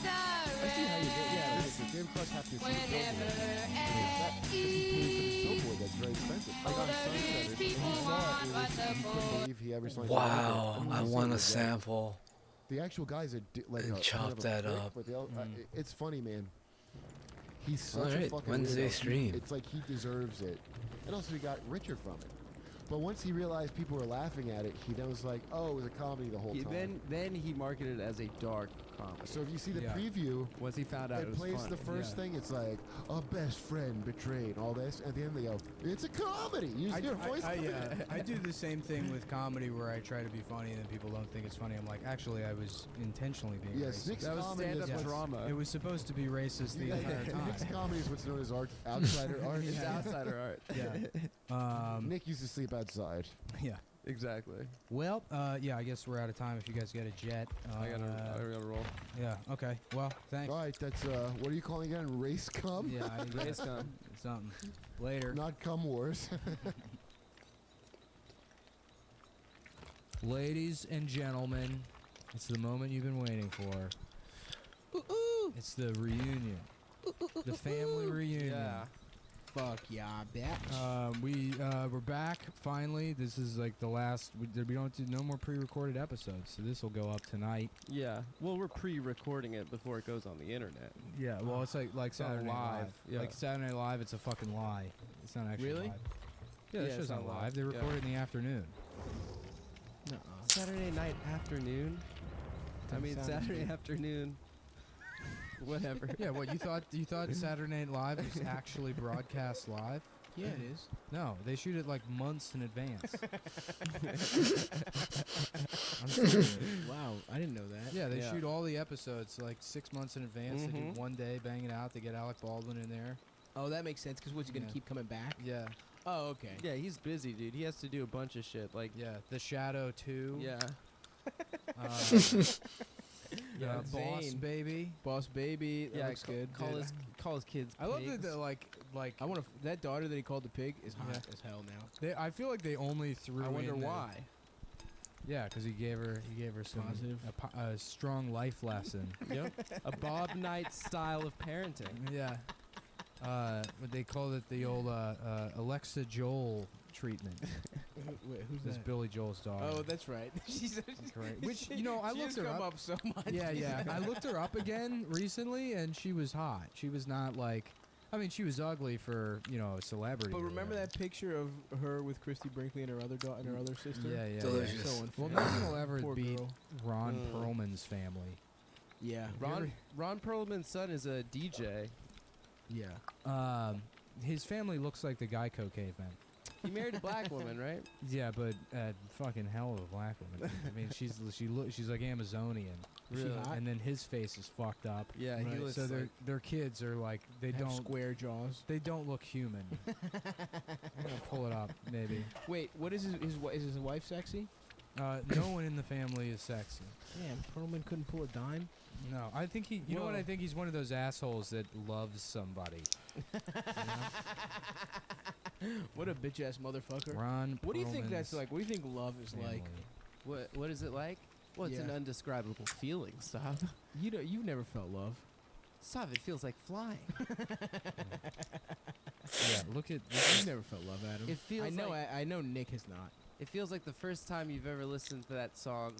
I see how you get. Yeah, like, the David Cross have to see the billboard. If he paid for this billboard, that's very expensive. Like on Sunsetters, when he saw it, he couldn't believe he ever saw it. Wow. I mean, want a he said it was, sample. The actual guy's like And a chop kind of a that prick, up. But it's funny, man. He's such a Alright, fucking Wednesday weirdo. stream. It's like he deserves it, and also he got richer from it. But once he realized people were laughing at it, he then was like, "Oh, it was a comedy the whole time." Then he marketed it as a dark comedy. So if you see the Yeah. preview, Once he found out it it was plays fun. the first Yeah. thing. It's like a best friend betrayed, all this. At the end, they go, "It's a comedy." You just hear a voice. coming in. I do the same thing with comedy where I try to be funny and then people don't think it's funny. I'm like, actually, I was intentionally being Yeah, racist. Nick's That was comedy stand-up is what's- drama. It was supposed to be racist the Yeah, entire time. Nick's comedy is what's known as outsider art. It's outsider art. Yeah. Nick used to sleep outside. Yeah. Exactly. Well, yeah, I guess we're out of time if you guys got a jet. I gotta roll. Yeah, okay. Well, thanks. All right, that's what are you calling again? Race cum? Yeah, I Race cum. Something. Later. Not cum wars. Ladies and gentlemen, it's the moment you've been waiting for. It's the reunion. The family reunion. Yeah. Fuck yeah, bitch. We're back finally. This is like the last. We don't do no more pre-recorded episodes, so this will go up tonight. Yeah. Well, we're pre-recording it before it goes on the internet. Yeah, well, it's like Saturday Night live, Live. yeah. Like Saturday Night Live, it's a fucking lie. It's not actually Really? live. Yeah, Yeah, this show's it's not not live. live. They Yeah. record it in the afternoon. Saturday night afternoon. I mean, sound Saturday good. afternoon. Whatever. Yeah, what you thought Saturday Night Live was actually broadcast live? Yeah, it is. No, they shoot it like months in advance. I'm serious. Wow, I didn't know that. Yeah, they Yeah. shoot all the episodes like 6 months in advance. They Mhm. do one day, bang it out. They get Alec Baldwin in there. Oh, that makes sense. Because what's he gonna Yeah. keep coming back? Yeah, Oh, okay. Yeah, he's busy, dude. He has to do a bunch of shit. Like, yeah. The Shadow 2. yeah. Yeah, Yeah, Boss Zane. Baby. Boss Baby. That Yeah, looks good. Call dude. his kids. I love that pigs. they're like I want to. That daughter that he called the pig is hot Yeah. as hell now. I feel like they only threw. I wonder in the- why. Yeah, because he gave her some Positive. a strong life lesson. Yep. A Bob Knight style of parenting. Yeah. What they called it, the old Alexa Joel treatment. Wait, who's This that? Billy Joel's daughter. Oh, that's right. she's correct. Which I looked her come up. so much. Yeah, yeah. I looked her up again recently, and she was hot. She was not like. I mean, she was ugly for a celebrity. But or remember whatever. that picture of her with Christy Brinkley and her other daughter and her other sister? Yeah, yeah. Delicious. Yeah. So Well, unfair. nothing will ever Poor beat girl. Ron Mm. Perlman's family. Yeah. Ron Perlman's son is a DJ. Yeah. His family looks like the Geico cavemen. You married a black woman, right? Yeah, but fucking hell of a black woman. I mean, she's like Amazonian. Really? And then his face is fucked up. Yeah, he looks so like their kids are like they Have don't square jaws. they don't look human. I'm gonna pull it up maybe. Wait, what is is his wife sexy? No one in the family is sexy. Damn, Perlman couldn't pull a dime. No, I think he. You know what? I think he's one of those assholes that loves somebody. What a bitch ass motherfucker. Ron. What do you think that's Perlman's like? What do you think love is like? family. what is it like? Well, it's an Yeah. undescribable feeling, Stop. You've never felt love. Stop, it feels like flying. Yeah, look at. You've never felt love, Adam. It feels I know. like I know Nick has not. it feels like the first time you've ever listened to that song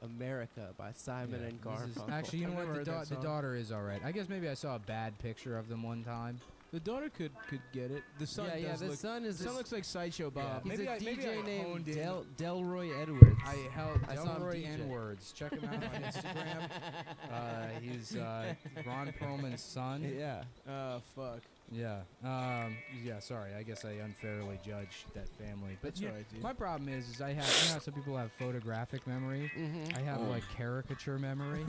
America by Simon and Garfunkel. Actually, you know I've what? never The, heard that the song. daughter is all right. I guess maybe I saw a bad picture of them one time. The daughter could get it. The son yeah, does the look. son The is son looks like Sideshow Bob. he's Maybe a I- maybe I DJ named honed in. Delroy Edwards. I held I saw him Delroy DJ. NWORDS. Check him out on Instagram. He's Ron Perlman's son. Yeah. Oh fuck. Yeah. Yeah. Sorry. I guess I unfairly judged that family. But That's yeah, alright, dude. my problem is I have. You know how some people have photographic memory. Mm-hmm. I have like caricature memory,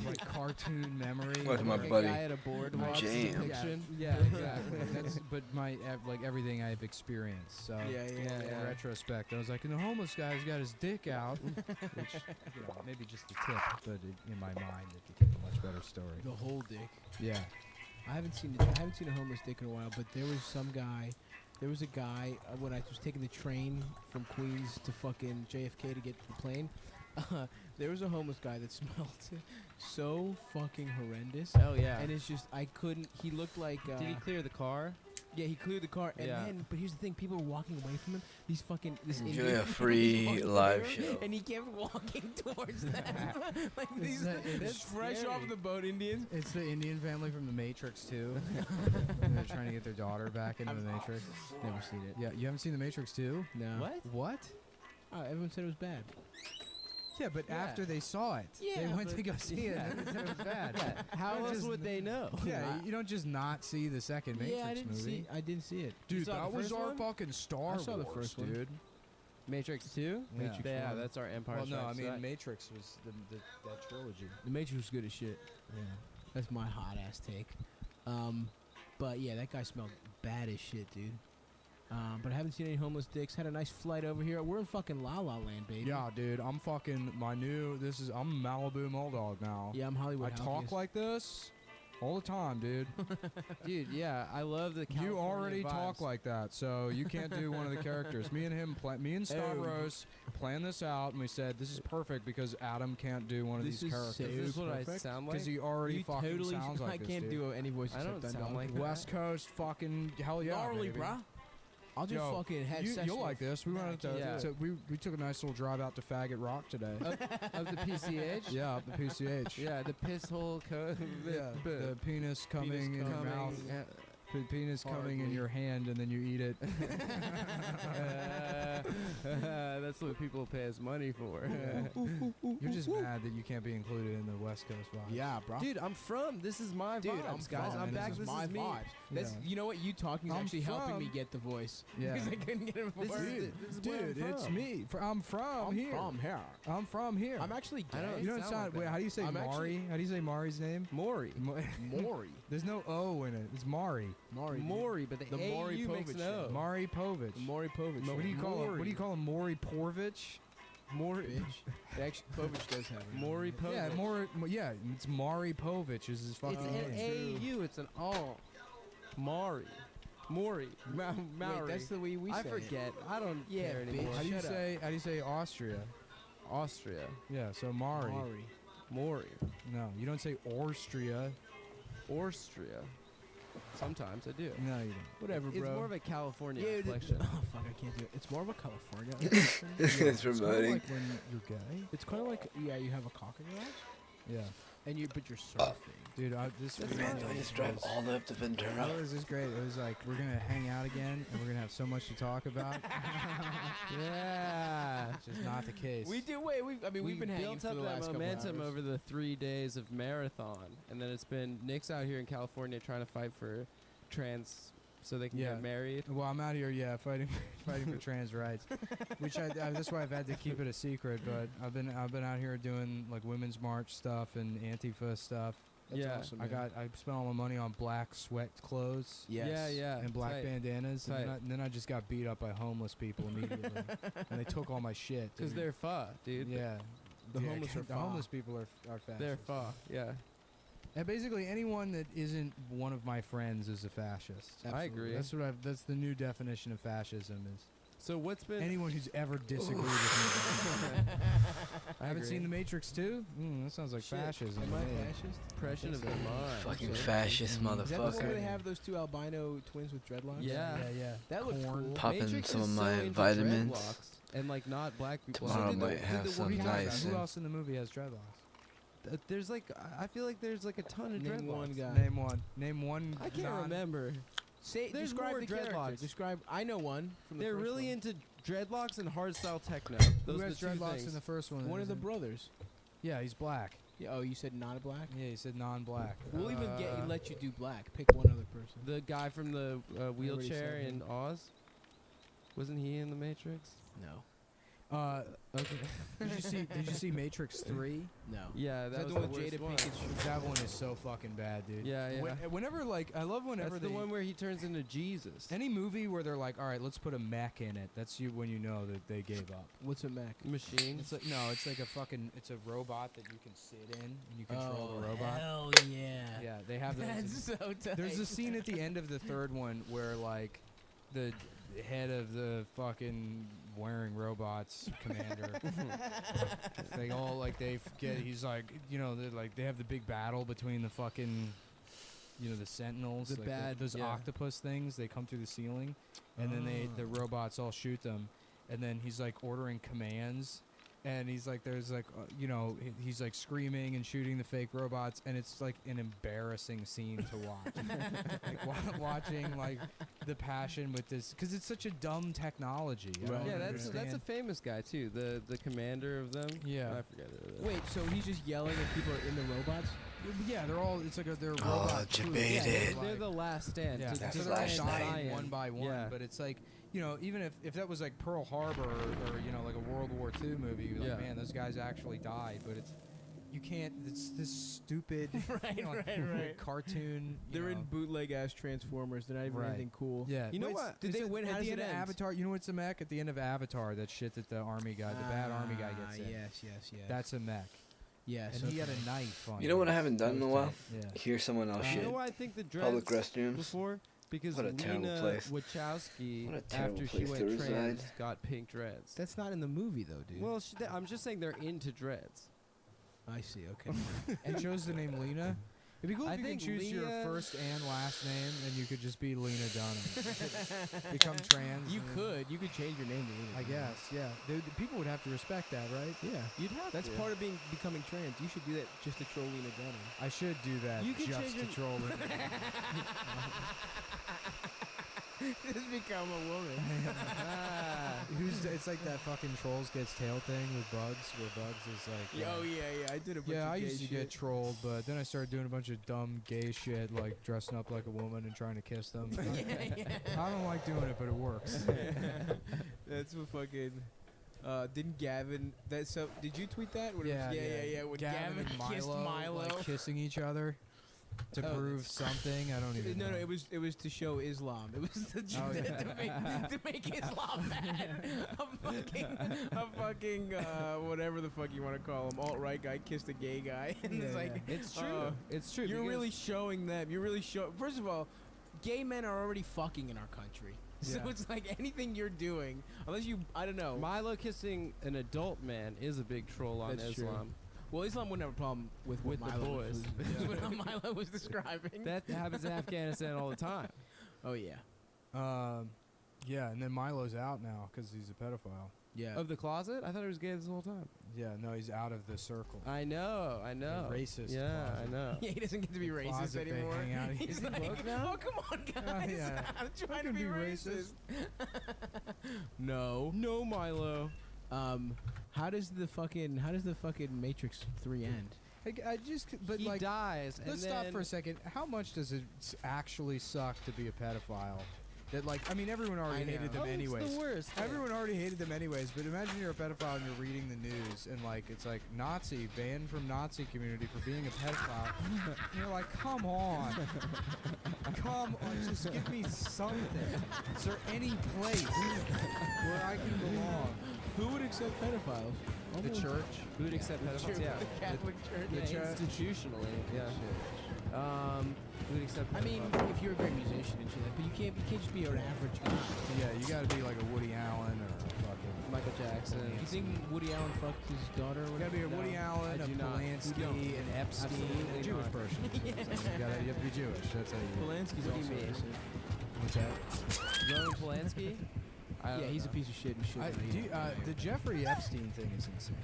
like cartoon memory. What's my Like a buddy? guy at a boardwalk jam. depiction. Yeah, exactly. That's but my like everything I've experienced. So Yeah. in retrospect, I was like, and the homeless guy's got his dick out, which you know maybe just the tip, but in my mind it became a much better story. The whole dick. Yeah. I haven't seen a homeless dick in a while, but there was some guy. There was a guy when I was taking the train from Queens to fucking JFK to get to the plane. There was a homeless guy that smelled so fucking horrendous. Oh yeah. And it's just I couldn't. He looked like. Did he clear the car? Yeah, he cleared the car, and Yeah. then. But here's the thing: people were walking away from him. These fucking this Enjoy Indian a was free walking away live from him, show. and he kept walking towards them, like It's these it's fresh scary. off the boat Indians. It's the Indian family from The Matrix too. And they're trying to get their daughter back into The Matrix. Never seen it. Yeah, you haven't seen The Matrix 2? No. What? What? Oh, everyone said it was bad. Yeah, but Yeah. after they saw it, they Yeah, went to but- go see it. And they said it was bad. How Don't else just- would they know? Yeah, you don't just not see the second Matrix Yeah, I didn't movie. see. I didn't see it. Dude, saw the that was first our one? fucking Star I saw the Wars, first one. dude. Matrix 2? Yeah. Matrix Yeah, one. that's our Empire Well, no, I Strikes mean Back. Matrix was that trilogy. The Matrix was good as shit. Yeah. That's my hot ass take. But yeah, that guy smelled bad as shit, dude. But I haven't seen any homeless dicks. Had a nice flight over here. We're in fucking La La Land, baby. Yeah, dude, I'm fucking I'm Malibu Bulldog now. Yeah, I'm Hollywood. I talk Halkias. like this all the time, dude. Dude, yeah, I love the California You already talk vibes. like that, so you can't do one of the characters. Me and him, me and Stavros planned this out, and we said this is perfect because Adam can't do one of This these is characters. Is this what I Perfect. sound like? Because he already You fucking totally sounds like I this, can't dude. do any voice I except don't Dundalk. sound like that. West Coast, fucking hell yeah, Gnarly, baby. bruh. I'll just Yo, fucking have you, session you'll like with- this. We went to, Yeah. we took a nice little drive out to Faggot Rock today. Of the PCH? Yeah, up the PCH. Yeah, the piss hole Yeah, the penis coming in your mouth, penis coming in your hand, and then you eat it. That's what people pay us money for. You're just mad that you can't be included in the West Coast vibe. Yeah, bro. Dude, I'm from. This is my Dude, vibes, I'm guys. from, I'm and back. This This is my is me. vibes. That's Yeah. you know what you talking is I'm actually helping me from- get the voice. Yeah. Because I couldn't get it This before. is this is where I'm Dude, it's from. me. I'm from here. From here. I'm from here. I'm actually gay. I don't you don't sound sound. like wait, that. how do you say I'm Mari? actually- How do you say Mari's name? Maury. Maury. There's no O in it. It's Mari. Maury. dude. Maury, but the Maury AU makes Povich no. show. Mari Povich. Maury Povich. What do you call him? What do Maury. you call him? Maury Porvich? Maury. Bitch. Actually, Povich does have it. Maury Povich. Yeah, yeah. It's Mari Povich is his fucking It's name. an AU. It's an all. Maury. Maury. Maori. Wait, that's the way we I say forget. I don't Yeah, care bitch. anymore. How do you Shut up. say? How do you say Austria? Austria. Yeah, so it. Mari. Maury. Maury. No, you don't say Austria. Austria. Sometimes I do. No, you don't. Whatever, It's bro. more of a California Yeah, inflection. Oh fuck, I can't do it. It's more of a California. It's It's kinda promoting. like when you're gay. It's kind of like you have a cock in your ass, Yeah, and but you're surfing. dude. This That's weekend not- Man, do I just drive all the way up to Ventura? It was just great. It was like we're gonna hang out again, and we're gonna have so much to talk about. Yeah. It's just not the case. We do. Wait, we've been hanging built for up the that last couple momentum hours. over the 3 days of marathon, and then it's been Nick's out here in California trying to fight for trans so they can Yeah. get married. Well, I'm out here, fighting for trans rights, which that's why I've had to keep it a secret. But I've been out here doing like women's march stuff and Antifa stuff. That's Yeah. awesome, I spent all my money on black sweat clothes Yes. Yeah. and black tight. bandanas, Tight. and then I just got beat up by homeless people immediately, and they took all my shit. Because dude. they're pho, dude. Yeah. The Yeah, homeless are the fa. homeless people are fascist. They're pho. Yeah. And basically, anyone that isn't one of my friends is a fascist. I agree. That's the new definition of fascism is So what's been? anyone who's ever disagreed with me. I haven't agree. seen The Matrix 2? That sounds like Shit. fascism. Am to I me. fascist? Impression of the mind. Fucking shit. fascist Is that the one where motherfucker. they have those two albino twins with dreadlocks? Yeah. Yeah. That looks Corn. cool. Popping Matrix some is of so my into vitamins. dreadlocks and like not black people. Tomorrow did the- might did have the some one Who guy- nice. Who else in the movie has dreadlocks? There's like I feel like there's like a ton of Name dreadlocks. one guy. Name one. Name one. I can't non- remember. Say, There's describe more the character. dreadlocks. Describe. I know one from the They're first really one. into dreadlocks and hardstyle techno. Those Who are the has two dreadlocks things. in the first one? One of the Isn't- brothers. Yeah, he's black. Yeah, oh, you said not black. Yeah, he said non-black. We'll even Uh, let you do black. Pick one other person. The guy from the wheelchair said in him. Oz. Wasn't he in the Matrix? No. Okay. Did you see Matrix 3? No. Yeah, Is that that was the the one worst Jada one. Pinkett? That one is so fucking bad, dude. Yeah, yeah. Whenever, like, I love whenever That's they the one where he turns into Jesus. any movie where they're like, all right, let's put a mech in it. That's when you know that they gave up. What's a mech? Machine. It's like it's like it's a robot that you can sit in and you control the robot. Hell yeah. Yeah, they have That's so tight. There's a scene at the end of the third one where like the head of the fucking wearing robots commander they all like he's like they have the big battle between the fucking the sentinels, The like bad- those yeah. octopus things. They come through the ceiling and then the robots all shoot them, and then he's like ordering commands. And he's like, there's like, he's like screaming and shooting the fake robots, and it's like an embarrassing scene to watch. Like watching like the passion with this, because it's such a dumb technology. I don't Yeah, that's a understand. famous guy too. The commander of them. Yeah. I forget it. Wait, so he's just yelling and people are in the robots? Yeah, they're all. It's like they're Oh, robot crews. debated. They're the last stand. Yeah, to- That's to so the they're last all night. dying one by one. Yeah. But it's like, even if that was like Pearl Harbor or like a World War II movie, you'd be like, Yeah. man, those guys actually died. But you can't. It's this stupid, right. cartoon. They're in bootleg ass Transformers. They're not even Right. anything cool. Yeah. You know But it's- what? Did it's they at- win? How At does the it end of end? Avatar, you know what's a mech? At the end of Avatar, that shit that the army guy, the bad army guy gets in. Yes. That's a mech. Yes. And he had a knife on You know what I him. haven't done in a That was while? tight. Yeah. Hear someone else You shit. know why I think the Public dreads restrooms. before? Because What a terrible Lena place. Wachowski, What a terrible after she place to went trans, reside. got pink dreads. That's not in the movie though, dude. Well, I'm just saying they're into dreads. I see. Okay. And chose the name Lena. It'd be cool I if you could think choose your Lena- first and last name, and you could just be Lena Dunham. You could become trans. You and- could. You could change your name to Lena. I guess. Yeah. The people would have to respect that, right? Yeah. You'd have That's to. part of becoming trans. You should do that just to troll Lena Dunham. I should do that You could just change to your- troll it. Just become a woman. It's like that fucking Trolls Gets Tail thing with Bugs, where Bugs is like. Oh yeah. I did a bunch Yeah, of I gay used to shit. get trolled, but then I started doing a bunch of dumb gay shit, like dressing up like a woman and trying to kiss them. I don't like doing it, but it works. That's what fucking. Didn't Gavin? Did you tweet that? When it was- Yeah. yeah. When Gavin and kissed Milo. like kissing each other to Oh, prove something. I don't even know. No, it was to show Islam. It was to, Oh, yeah. to make Islam mad. A fucking whatever the fuck you want to call him, alt-right guy kissed a gay guy, and it's Yeah, like It's true. uh, It's true. you're because- really showing them. You're really First of all, gay men are already fucking in our country, so Yeah. it's like anything you're doing, unless I don't know. Milo kissing an adult man is a big troll on That's true. Islam. Well, Islam wouldn't have a problem with what With the Milo boys. was, what Milo was describing. That happens in Afghanistan all the time. Oh yeah, Yeah, and then Milo's out now because he's a pedophile. yeah. Of the closet? I thought he was gay this whole time. Yeah, no, he's out of the circle. I know. racist Yeah, closet. I know. Yeah, he doesn't get to be racist closet they anymore. hang out in. He's Is he like, woke now? oh come on, guys, yeah. I'm trying to can be be racist. No. No, Milo. How does the fucking Matrix 3 end? I just, but he like, dies. let's and stop then for a second. How much does it actually suck to be a pedophile? That like, I mean, everyone already hated them anyways. It's the worst. Everyone already hated them anyways, but imagine you're a pedophile and you're reading the news and like it's like Nazi banned from Nazi community for being a pedophile. And you're like, come on, just give me something. Is there any place where I can belong? Who would accept pedophiles? The church. Who would accept pedophiles? Yeah. The Catholic Church. The church. Institutionally, yeah. Who would accept I mean, pedophiles? if you're a great musician and shit, but you can't just be an average guy. Yeah, you got to be like a Woody Allen or a fucking Michael Jackson. You think Woody Allen fucked his daughter? Or You gotta be a whatever? Woody Allen, I a do not. Polanski, You don't. an Epstein, Absolutely a Jewish not. person. So you have to be Jewish. That's how you. Polanski's What do you also mean? innocent. What's that? Roman Polanski? I don't Yeah, he's a know. piece of shit and shit. The Jeffrey Epstein thing is insane.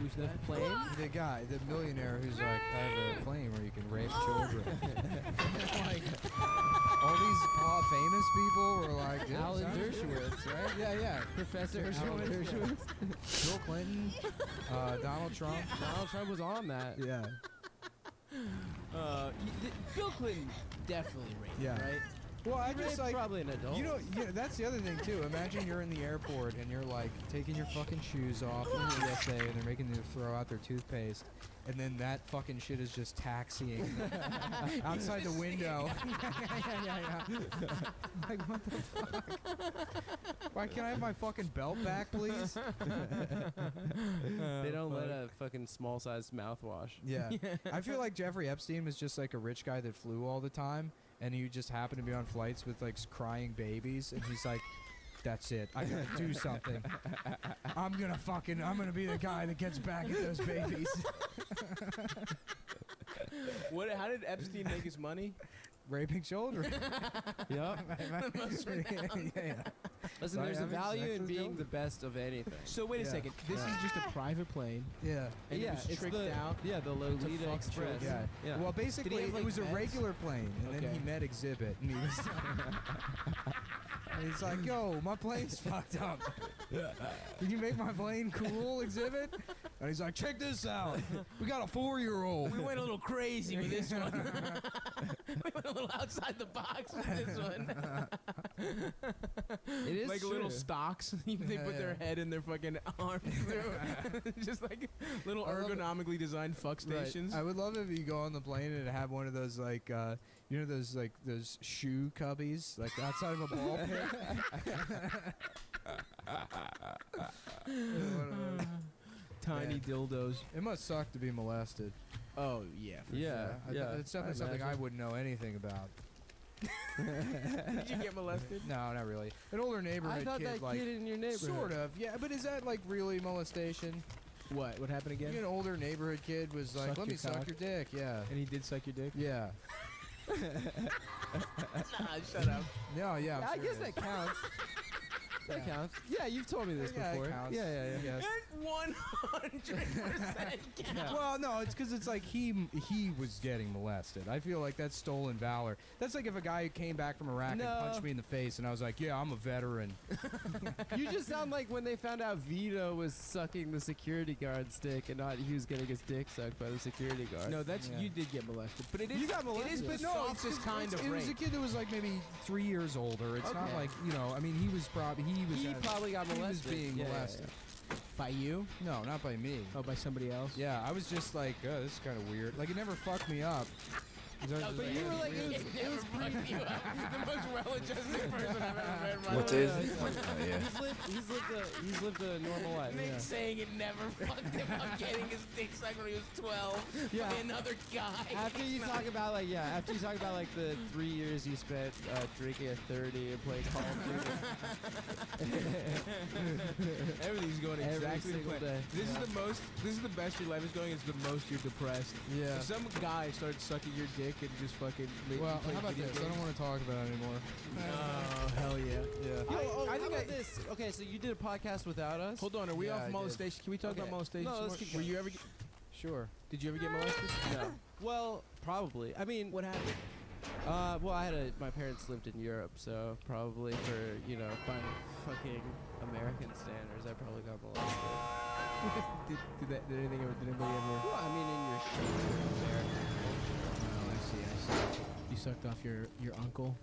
Who's that? Plane? The guy, the millionaire who's like, I have a plane where you can rape children. Like, all these famous people were like, yeah, Alan sounds good. Dershowitz, right? Yeah. Professor Alan Alan Dershowitz. Bill Clinton, Donald Trump. Donald Trump was on that. Yeah. Bill Clinton definitely raped, Yeah. right? Well, I He just raped like, probably an adult. you know, that's the other thing too. Imagine you're in the airport and you're like taking your fucking shoes off in the TSA and they're making you throw out their toothpaste, and then that fucking shit is just taxiing outside the window. Yeah. Like, what the fuck? Why can't I have my fucking belt back, please? They don't let a fucking small-sized mouthwash. Yeah. I feel like Jeffrey Epstein was just like a rich guy that flew all the time, and he just happened to be on flights with like crying babies, and he's like, that's it. I gotta do something. I'm gonna be the guy that gets back at those babies. How did Epstein make his money? Raping children. Yep. Yeah. Listen, By there's a having value sex in with being children? the best of anything. So wait a Yeah. second. This is just a private plane. Yeah. And it was it's tricked the, out Yeah, the Lolita fuck Express. children. Yeah. Yeah. Well, basically, have, like, it was a pets? regular plane, and then Okay. he met Exhibit, and he was. And he's like, "Yo, my plane's fucked up. Can you make my plane cool, Exhibit?" And he's like, "Check this out. We got a 4-year-old." We went a little crazy with this one. We went a little outside the box with this one. It is like true. little stocks. They put their head and their fucking arm through. Just like little I love it. ergonomically designed fuck stations. I would love if you go on the plane and have one of those like, you know, those shoe cubbies like outside of a ball pit. Tiny dildos. It must suck to be molested. Oh yeah. For Yeah. Yeah, it's definitely something I wouldn't know anything about. Did you get molested? No, not really. An older I neighborhood thought kid, that like, kid in your neighborhood. sort of, yeah. But is that like really molestation? What? What happened again? An older neighborhood kid was like, Suck "Let your me suck cock? your dick." Yeah, And he did suck your dick? yeah. Nah, shut up. No, yeah. I'm I guess serious. that counts. That counts. Yeah, you've told me this Yeah, it before. counts. Yeah. Yes. 100% count. Well, no, it's because it's like he was getting molested. I feel like that's stolen valor. That's like if a guy came back from Iraq and No. punched me in the face, and I was like, "Yeah, I'm a veteran." You just sound like when they found out Vito was sucking the security guard's dick and not he was getting his dick sucked by the security guard. No, that's Yeah. you did get molested, but it is You got It molested. is the But no, it's softest kind of it was a rape. kid that was like maybe 3 years older. It's not Okay. like, you know. I mean, he was probably he probably got he was molested. being Yeah, yeah, molested. By you? No, not by me. Oh, by somebody else? Yeah, I was just like, oh, this is kind of weird. Like, it never fucked me up. 'Cause I was just But you were like, weird. it was pretty the most well-adjusted person I've ever met in my What life. is it? Yeah. he's lived a normal life. Nick Yeah. saying it never fucked him up getting his dick sucked when he was 12 Yeah. by another guy. After you talk about like the 3 years you spent drinking at 30 and playing Call of Duty. Everything's going Every exactly the single plan. day. This is the best your life is going. It's the most you're depressed. Yeah. If some guy starts sucking your dick and just fucking make Well, you play how about video this? I games. don't want to talk about it anymore. Oh, hell yeah. Yeah. I think think this. Okay, so you did a podcast without us. Hold on, are we Yeah, I off did. molestation? Can we talk about Okay. molestation? No, some let's more? keep Were going. you ever? Sure. Did you ever get molested? No. Well, probably. I mean, What happened? well, my parents lived in Europe, so probably for by fucking American standards, I probably got molested. Did anything ever? Did anybody ever? Well, I mean, in your shape there. Oh, I see. You sucked off your uncle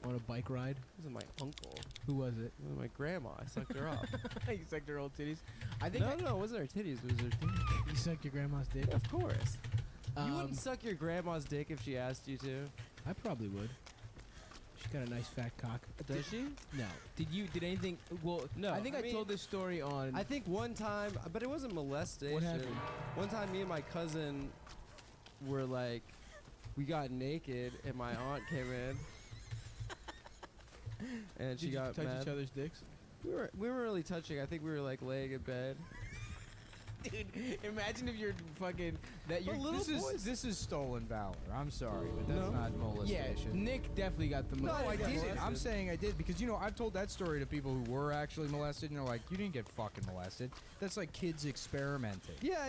on a bike ride. This is my uncle. Who was it? It was my grandma. I sucked her off. You sucked her old titties. I think. No, it wasn't her titties. It was her dick. You sucked your grandma's dick. Of course. You Um, wouldn't suck your grandma's dick if she asked you to. I probably would. She's got a nice fat cock. Does she? No. Did anything? Well, No, I think I I mean, told this story on. I think one time, but it wasn't molestation. What happened? One time, me and my cousin were like, we got naked, and my aunt came in, and Did she you got touch mad. each other's dicks? We weren't really touching. I think we were like laying in bed. Dude, imagine if you're fucking that. You're little boys. This is stolen valor. I'm sorry, but No. that's not Yeah, molestation. Nick definitely got the. No, I got didn't. molested. I'm saying I did because I've told that story to people who were actually molested, and they're like, "You didn't get fucking molested." That's like kids experimenting. Yeah.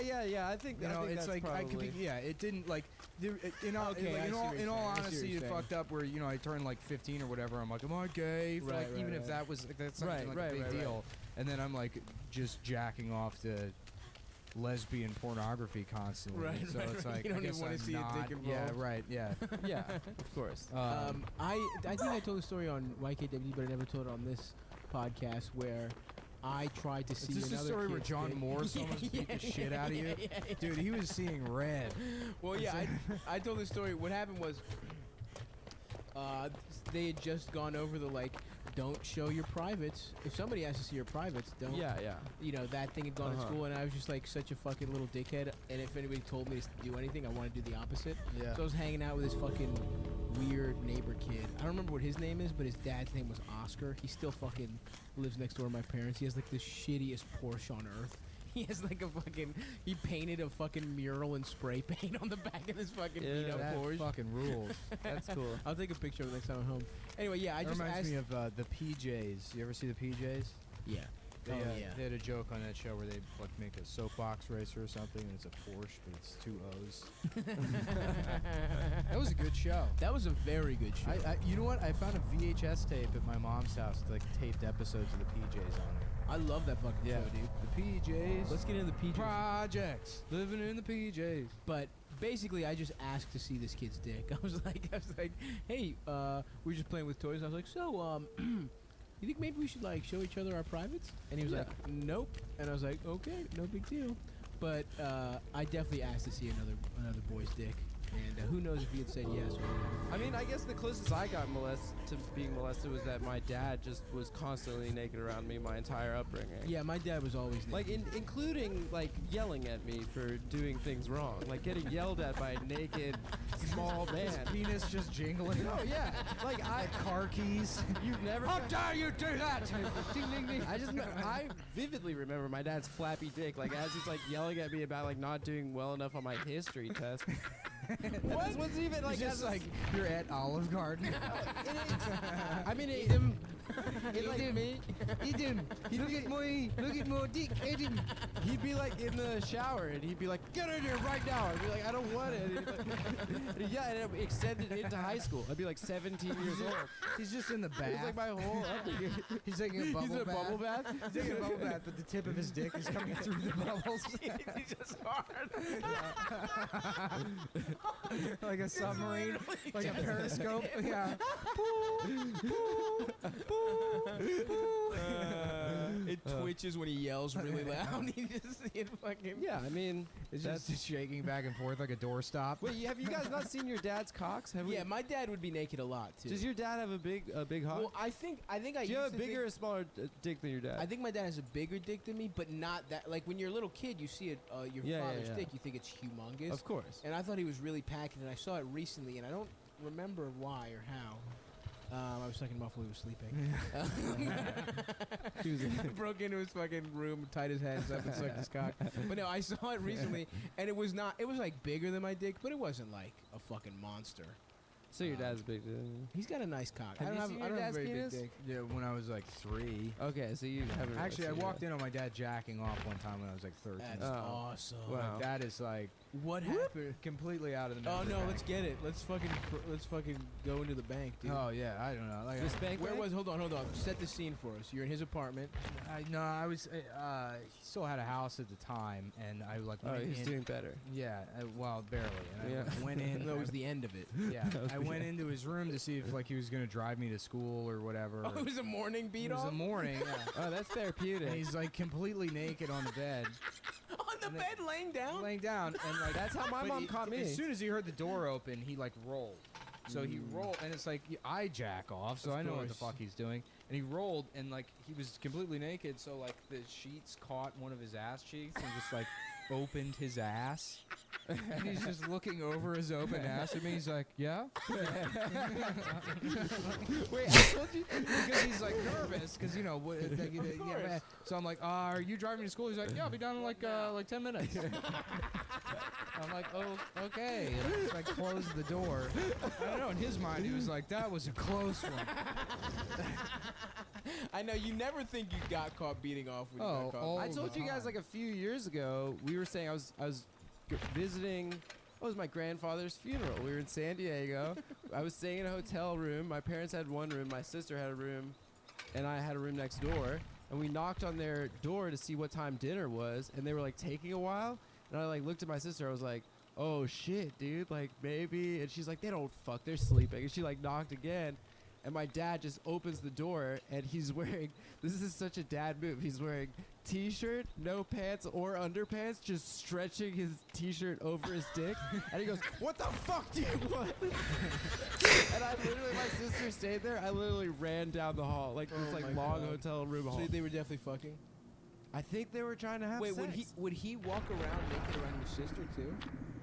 I think You know, I think it's that's like I probably. could be. Yeah, it didn't like. In all, Okay, I see what in you're all saying. I see what honesty, you're it saying. fucked up where I turned like 15 or whatever. I'm like, am I gay? For, Right, like, even right, if that was that's something like right, a big right, deal. And then I'm like just jacking off to lesbian pornography constantly. Right, so right, it's right. like You don't I even guess wanna I'm see a dick not- Yeah, involved. right. Yeah. Yeah, of course. I think I told the story on YKWd, but I never told it on this podcast where I tried to see Is this the another story where kid's John dick. Morse almost beat the shit out of you? Yeah. Dude, he was seeing red. Well, yeah, I told the story. What happened was, they had just gone over the don't show your privates. If somebody asks to see your privates, don't. Yeah. You know, that thing had gone to school, and I was just like such a fucking little dickhead. And if anybody told me to do anything, I wanted to do the opposite. Yeah. So I was hanging out with this fucking weird neighbor kid. I don't remember what his name is, but his dad's name was Oscar. He still fucking lives next door to my parents. He has like the shittiest Porsche on earth. He has like he painted a fucking mural and spray paint on the back of his fucking Yeah, beat up That Porsche. fucking rules. That's cool. I'll take a picture of it next time I'm home. Anyway, yeah, I That just reminds asked. me of the PJs. You ever see the PJs? Yeah. They, Oh, uh, yeah. they had a joke on that show where they like make a soapbox racer or something, and it's a Porsche, but it's two O's. That was a good show. That was a very good show. You know what? I found a VHS tape at my mom's house, like taped episodes of the PJs on it. I love that fucking show, dude. The PJs. Let's get into the PJs. Projects. Living in the PJs. But basically, I just asked to see this kid's dick. I was like, hey, we were just playing with toys. I was like, so, you think maybe we should show each other our privates? And he was like, nope. And I was like, okay, no big deal. But I definitely asked to see another boy's dick. And who knows if he had said yes or not. I mean, I guess the closest I got to being molested was that my dad just was constantly naked around me my entire upbringing. Yeah, my dad was always naked. Like, including, yelling at me for doing things wrong. Like, getting yelled at by a naked, small man. His penis just jingling. Oh, yeah. Like, Car keys. you've never... How dare you do that? Ding, ding, ding. I vividly remember my dad's flappy dick, as he's, yelling at me about, not doing well enough on my history test. What? This wasn't even, It's just like you're at Olive Garden. I mean, Eat him. Look at my dick. Eat him. he'd be in the shower and he'd be like, get in here right now. I'd be like, I don't want it. And he'd and it extended into high school. I'd be 17 years old. He's just in the bath. It was my whole upbringing. He's taking a bubble He's in a bath. bubble bath? He's taking a bubble bath, but the tip of his dick is coming through the bubbles. He's just hard. Like a submarine, like a periscope. Yeah. It twitches when he yells really loud. It fucking. Yeah, I mean, It's just shaking back and forth like a doorstop. wait, have you guys not seen your dad's cocks? Have we? Yeah, my dad would be naked a lot too. Does your dad have a big hog? Well, I think I Do you have used a to bigger or think, smaller dick than your dad? I think my dad has a bigger dick than me, but not that. Like when you're a little kid, you see your Yeah, yeah, father's yeah. dick, you think it's humongous. Of course. And I thought he was really packed, and I saw it recently, and I don't remember why or how. I was sucking him off while he was sleeping. He was broke into his fucking room, tied his hands up, and sucked his cock. But no, I saw it recently, and it was not. It was bigger than my dick, but it wasn't like a fucking monster. So your dad's big. He's got a nice cock. Have I you don't seen have, I your don't have a dad's very penis? big dick. Yeah, when I was 3. Okay, so you haven't. Actually, I walked in on my dad jacking off one time when I was 13. That's Oh. awesome. Wow. That is What happened? Completely out of the Oh memory no, bank. let's get it. Let's fucking go into the bank, dude. Oh yeah, I don't know. Like, This bank Where bank? was? Hold on. Set the scene for us. You're in his apartment. I was. He still had a house at the time, and I like. Oh, went he's in- doing better. Yeah, well, barely. And Yeah. I went in. That was the end of it. Yeah, I went into his room to see if like he was gonna drive me to school or whatever. Oh, it was a morning beat It was off. a morning. Yeah. Oh, that's therapeutic. And he's like completely naked on the bed, On the bed, laying down. laying down, and like That's how my but mom caught me. As soon as he heard the door open, he like rolled. So he rolled, and it's like I jack off, so Of I know what the course. fuck he's doing. And he rolled, and like he was completely naked, so like the sheets caught one of his ass cheeks and just like opened his ass. And he's just looking over his open ass at me. He's like, "Yeah." Wait, I told you because he's like nervous because you know what. Yeah, so I'm like, "Are you driving to school?" He's like, "Yeah, I'll be done in like 10 minutes." I'm like, "Oh, okay." And I just, like closed the door. I don't know. In his mind, he was like, "That was a close one." I know you never think you got caught beating off when Oh, you got all caught. I the told you guys time. like a few years ago. We were saying I was visiting. It was my grandfather's funeral. We were in San Diego. I was staying in a hotel room. My parents had one room. My sister had a room, and I had a room next door. And we knocked on their door to see what time dinner was, and they were like taking a while. And I like looked at my sister. I was like, "Oh shit, dude! Like maybe." And she's like, "They don't fuck. They're sleeping." And she like knocked again. And my dad just opens the door, and he's wearing, this is such a dad move, he's wearing t-shirt, no pants or underpants, just stretching his t-shirt over his dick. And he goes, "What the fuck do you want?" And I literally, my sister stayed there, I literally ran down the hall, like this Oh like my long God. hotel room hall. So they were definitely fucking. I think they were trying to have Wait, sex. would he walk around naked around your sister too?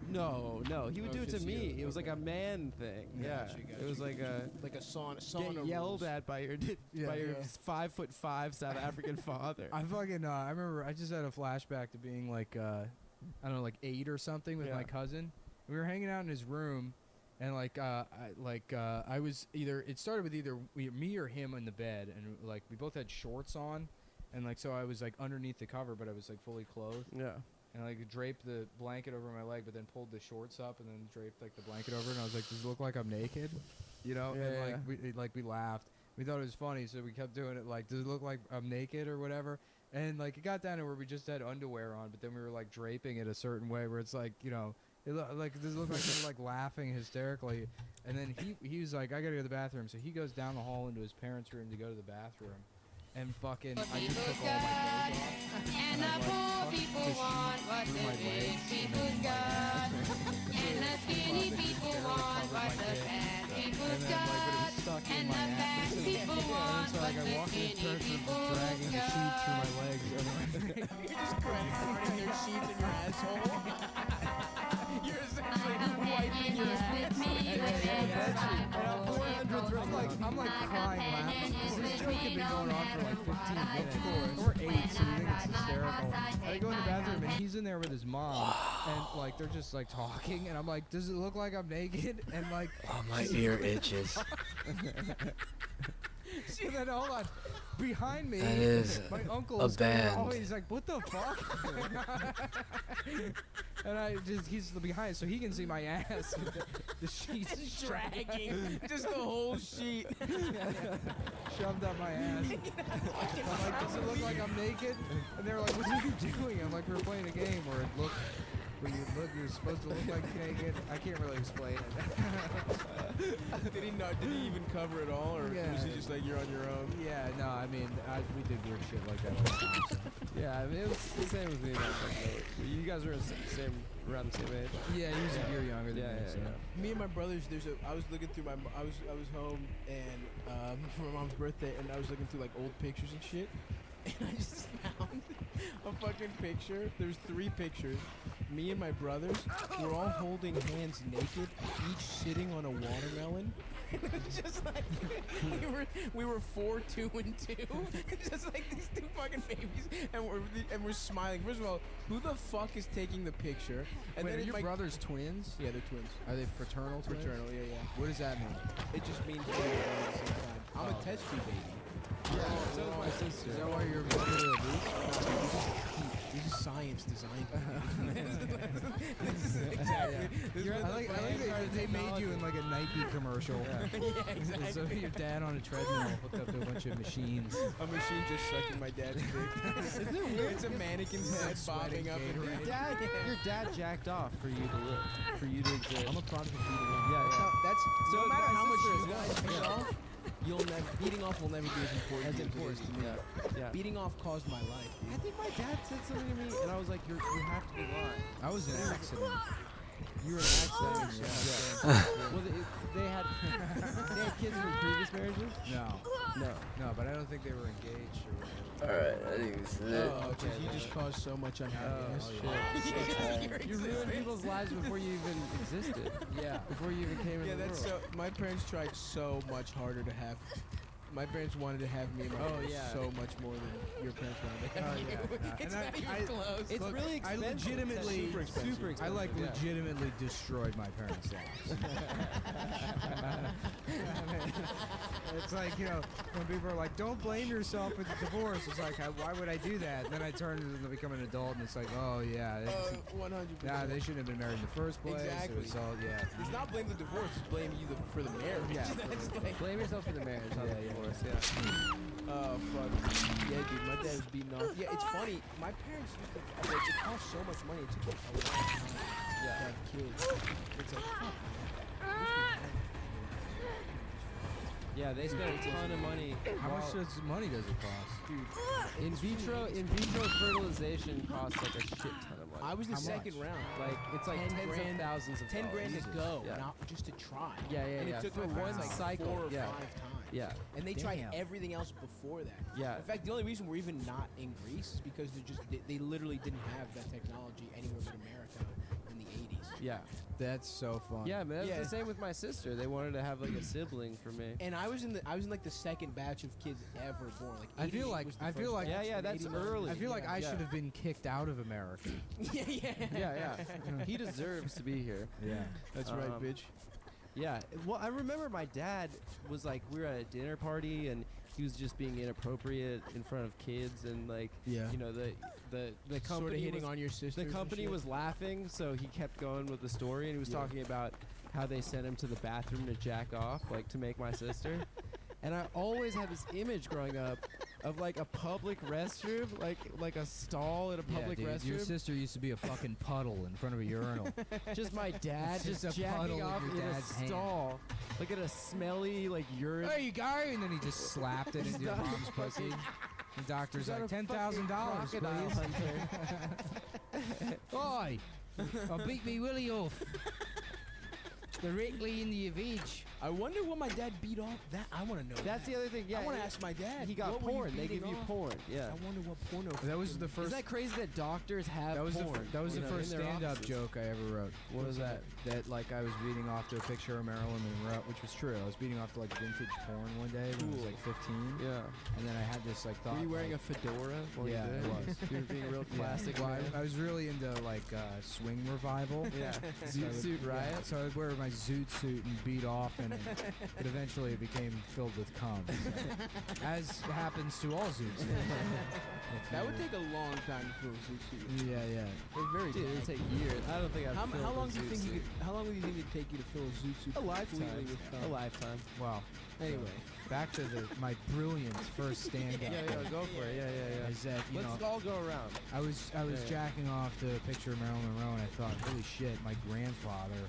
No, he would Oh, do it to just me. you. It was like a man thing. Yeah, Gotcha, it was like a Like a sauna. get yelled at by your Yeah, by your yeah. 5'5" South African father. I fucking I remember I just had a flashback to being like I don't know, like 8 or something with Yeah. my cousin. We were hanging out in his room, and I was either, it started with either me or him in the bed, and like we both had shorts on, and like so I was like underneath the cover, but I was like fully clothed, Yeah. and like draped the blanket over my leg, but then pulled the shorts up and then draped like the blanket over, and I was like, "Does it look like I'm naked?" You know? Yeah, And yeah. we laughed. We thought it was funny, so we kept doing it. Like, "Does it look like I'm naked or whatever?" And like it got down to where we just had underwear on, but then we were like draping it a certain way where it's like, you know, like does it look like we're like laughing hysterically? And then he was like, "I gotta go to the bathroom," so he goes down the hall into his parents' room to go to the bathroom. And fucking, I just took all my clothes off. And the poor people want what the rich people's got. And the skinny people want what the fat people's got. And the fat people want So what like I the walked in his skinny parents' room, people's dragging the sheet through got. my legs. You're just crying your sheets in your asshole. You're essentially wiping your with me I'm like crying laughing. This joke had been going on for like 15 minutes. Or 8, so we think it's hysterical. And I go in the bathroom and he's in there with his mom. And like they're just like talking. And I'm like, "Does it look like I'm naked?" And like, Oh, my ear itches. and then hold on. Behind me, That is my uncle a is coming band. along, he's like, "What the fuck?" And he's behind, so he can see my ass. The sheets Just dragging just the whole sheet. shoved up my ass. I'm like, "Does it look like I'm naked?" And they're like, "What are you doing?" I'm like, "We're playing a game where it looked, you're supposed to look like naked." I can't really explain it. Did he not? Did he even cover it all, or Yeah. was he just like, "You're on your own"? Yeah, no, I mean, we did weird shit like that all the time. So. Yeah, I mean, it was the same with me. You guys were around the same age. Yeah, he was a year younger than Yeah, me. yeah, So. yeah. Me and my brothers, I was looking through I was home and for my mom's birthday, and I was looking through like old pictures and shit, and I just found a fucking picture. There's 3 pictures. Me and my brothers were all holding hands naked, each sitting on a watermelon. And it was just like we were 4, 2, and 2, just like these 2 fucking babies, and we're smiling. First of all, who the fuck is taking the picture? And Wait, then are it's your my brothers twins? yeah, they're twins. Are they fraternal twins? Fraternal, yeah. What does that mean? It just means we're born at the same time. I'm a test tube baby. Yeah, so was my sister. Is that why you're really obese? This is science designed. Exactly. I like they made you in like a Nike commercial. Yeah, exactly. So your dad on a treadmill hooked up to a bunch of machines. A machine just sucking my dad's dick. Isn't it weird? It's a mannequin's head bobbing up and right. Your dad jacked off for you to live, for you to exist. I'm a product of beating off. Yeah, it's not- That's So no matter my how much sister you is guys well. beat Yeah. off, you'll never beating off will never be as important As as it is important, to me. yeah. Beating off caused my life. Dude. I think my dad said something to me, and I was like, you have to be lying. I was an accident. You were an accident. Well, they had kids from previous marriages? No, but I don't think they were engaged or whatever. Alright, I think this is it. Oh, okay. You just caused so much unhappiness. You ruined people's lives before you even existed. Yeah. Before you even came Yeah, into the that's world. so. My parents tried so much harder to have. My parents wanted to have me and my parents so much more than your parents wanted to have you. And It's look, really I expensive. legitimately, Super expensive. Super I like expensive, yeah. legitimately destroyed my parents' lives. It's like, you know, when people are like, don't blame yourself for the divorce. It's like, why would I do that? And then I turn to become an adult and it's like, oh yeah. 100%. Nah, they shouldn't have been married in the first place. Exactly. It was all, yeah. It's not blame the divorce, it's blame you for the marriage. Yeah, That's like, Blame yourself for the marriage, not the divorce. Yeah. oh, fuck. Yeah, dude, my dad was beating off. Yeah, it's funny. My parents used to, like, it cost so much money. It took like a long time to have kids. It's like, fuck. Yeah, they spent a ton of money. How much money does it cost? Dude, In vitro fertilization costs like a shit ton of money. I was the How second much? round. Like it's like 10 tens grand, of thousands of 10 grand to dollars. go, Yeah. not just to try. Yeah, And yeah. it took For my one parents, like cycle. 4 or 5 Yeah. times. Yeah. And they tried Damn. everything else before that. Yeah. In fact, the only reason we're even not in Greece is because they literally didn't have that technology anywhere but America in the 80s. Yeah. That's so fun. Yeah, man. That's Yeah. the same with my sister. They wanted to have like a sibling for me. And I was in like the second batch of kids ever born. Like I feel 88 like- was the I feel first like- batch, Yeah, and that's 89 early. I feel like I Yeah. should have been kicked out of America. yeah, yeah. Yeah. He deserves to be here. Yeah. That's right, Um, bitch. Yeah. Well, I remember my dad was like, we were at a dinner party and he was just being inappropriate in front of kids and like, Yeah. you know, the company Sort of hitting was, on your sister. the company was laughing, so he kept going with the story and he was Yeah. talking about how they sent him to the bathroom to jack off, like to make my sister. And I always had this image growing up of like a public restroom, like a stall at a public Your restroom. sister used to be a fucking puddle in front of a urinal. Just my dad Just just a puddle jacking of off your in a dad's hand. stall, like at a smelly like urine. There you go, and then he just slapped it into your Not a mom's pussy. The doctor's Not like, a $10,000, fucking crocodile please. hunter. Oi, I beat me willy off. Directly in the veg. I wonder what my dad beat off. That I want to know. That's that. the other thing. Yeah, I want to ask my dad. He got what were you porn. They beating give you off? porn. Yeah. I wonder what porno. That was the Isn't first. that crazy that doctors have That was porn? the you know, first in their stand-up offices? joke I ever wrote. What was that? That like I was beating off to a picture of Marilyn Monroe, which was true. I was beating off to like vintage porn one day when I was Cool. like 15, Yeah. and then I had this like thought. Were you wearing like, a fedora? while Yeah, you did I it? was. You were being a real yeah. plastic Well, man. I was really into like swing revival. Yeah. So I Zoot would- suit yeah, riot. So I'd wear my zoot suit and beat off, but eventually it became filled with cum. So, as happens to all zoot suits. That would take a long time to fill a zoot suit. Yeah, yeah. They're very Dude, big. it'd take years. I don't think I'd How fill long a do you zoot think you suit. could? How long do you think it'd take you to fill a zoot suit? A completely lifetime. with cum? A lifetime. Wow. Anyway, Back to my brilliant first stand-up. Yeah, go for it. Yeah. Is that you Let's know? all go around. I was Yeah. jacking off to a picture of Marilyn Monroe, and I thought, holy shit, my grandfather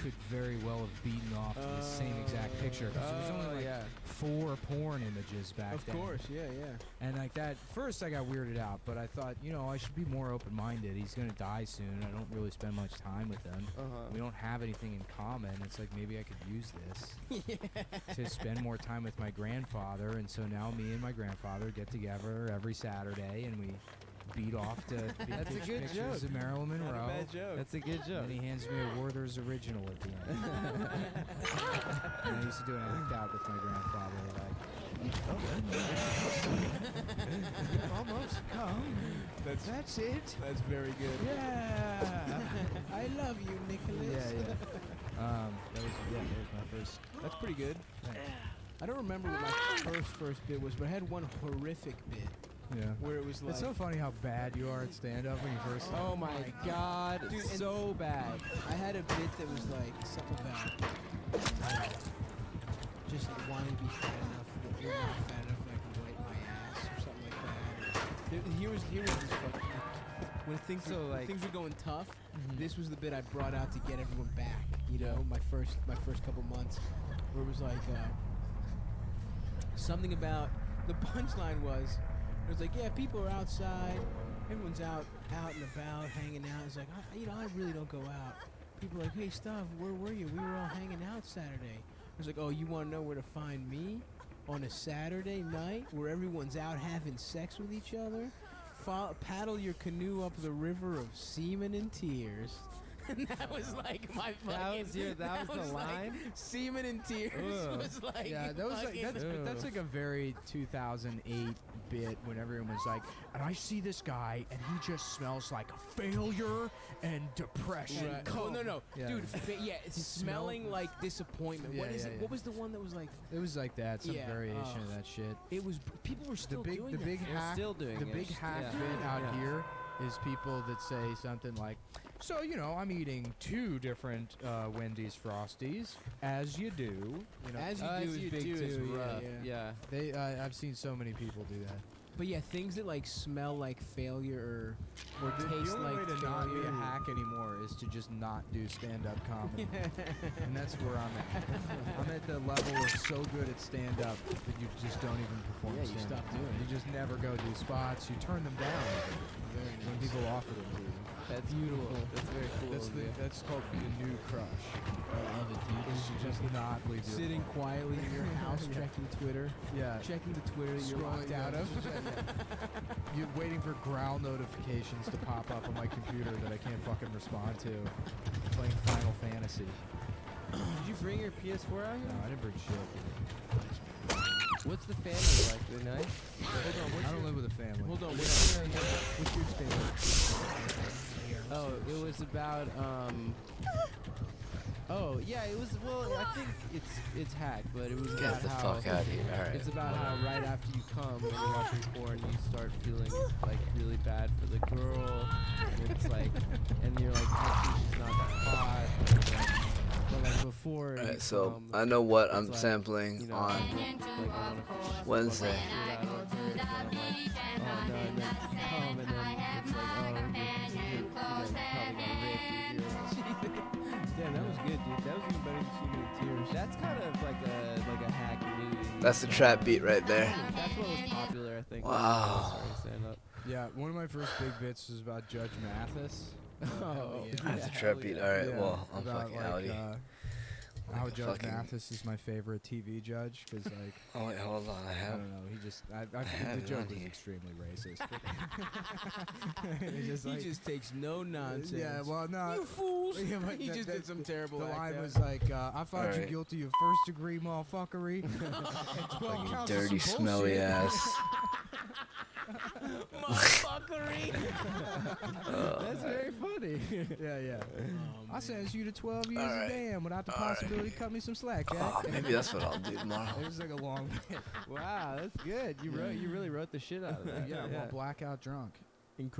could very well have beaten off to the same exact picture. 'Cause there was only like yeah. 4 porn images back of then. course, yeah. And like that, first I got weirded out, but I thought, you know, I should be more open-minded. He's gonna die soon. I don't really spend much time with him. We don't have anything in common. It's like maybe I could use this to spend more time with my grandfather. And so now me and my grandfather get together every Saturday, and we beat off to That's a vintage good pictures joke. of Marilyn Not Monroe. a bad joke. That's a good joke. And he hands me a Werther's original at the end. And I used to do it. I looked out with my grandfather, almost come. That's it. That's very good. Yeah. I love you, Nicholas. Yeah. That was my first. That's pretty good. Thanks. I don't remember what my first bit was, but I had one horrific bit Yeah. where it was like, It's so funny how bad you are at stand-up when you first. Oh my god, Dude, and so bad. I had a bit that was like something about just wanting to be fat enough that you're not fat enough that I can wipe my ass or something like that. Here was this fucking when things when things were going tough. This was the bit I brought out to get everyone back. You know, my first couple months, where it was like something about the punchline was it was like, yeah, people are outside, everyone's out and about, hanging out. It's like, I really don't go out. People are like, hey, Stuff, where were you? We were all hanging out Saturday. I was like, oh, you want to know where to find me on a Saturday night where everyone's out having sex with each other? Paddle your canoe up the river of semen and tears. And that was like my fucking. That was the line. Like, semen and tears was like. Yeah, that was like that's like a very 2008 bit when everyone was like, and I see this guy and he just smells like failure and depression. Right. Oh, no, Yeah. dude. It's smelling like disappointment. Yeah, What is yeah, it? yeah. What was the one that was like? It was like that, some Yeah, variation of that shit. It was. People were still doing The that. big They're hack, still doing the it. big hack Yeah. bit out Yeah. here is people that say something like, so, you know, I'm eating 2 different Wendy's Frosties, as you do. You know, As you do is big is too. rough. Yeah. Yeah. I've seen so many people do that. But yeah, things that like smell like failure or The taste only like way to not be a failure. hack anymore is to just not do stand-up comedy. And that's where I'm at. I'm at the level of so good at stand-up that you just don't even perform Yeah, you stand-up. stop doing it. You just never go do spots. You turn them down Very when nice. people offer them to you. That's beautiful. That's very cool. That's called the new crush. I love it, dude. Is just not leave you Sitting alone. quietly in your house, checking Twitter, Yeah. checking the Twitter that you're Scrolling, locked out of. You're waiting for growl notifications to pop up on my computer that I can't fucking respond to. Playing Final Fantasy. Did you bring your PS4 out No, here? I didn't bring shit. What's the family like? They're nice? I don't live with a family. Hold on, what's your favorite? Oh, it was about oh yeah, it was. Well, I think it's hack, but it was Get about the how fuck out of here. All right. it's about how right after you come and you're watching porn, you start feeling like really bad for the girl, and it's like, and you're like, actually she's not that hot, but like before. you Alright, so come, I know what it's I'm like, sampling you know, on like I wanna Wednesday. and then come, and then it's like, you probably got raped. Damn, that was good, dude. That was even better than Semen and Tears. That's kind of like a hack movie. That's the trap beat right there. That's what was popular, I think. Wow. When I started stand up. Yeah, one of my first big bits was about Judge Mathis. Oh, yeah. That's a trap beat. All right, Yeah, well, I'm about, fucking like, outie. how Like a Judge fucking- Mathis is my favorite TV judge because, like, Oh wait, hold on. I I have. don't know, he just, I have think it the joke on was here. extremely racist. It's just He like- just takes no nonsense. Yeah, well, no. You fools! Yeah, but He that- just that- did some terrible The act line out. was like, I found you Alright. guilty of first-degree motherfuckery. and 12 You counts of dirty, some smelly bullshit. ass. Motherfuckery! That's very funny. Yeah. Oh, I sentenced you to 12 years Alright. of damn without the Alright. possibility to cut me some slack, Jack. Oh, maybe that's what I'll do tomorrow. It was like a long bit. Wow, that's good. You really wrote the shit out of that. Yeah, I'm all blackout drunk. Incredible.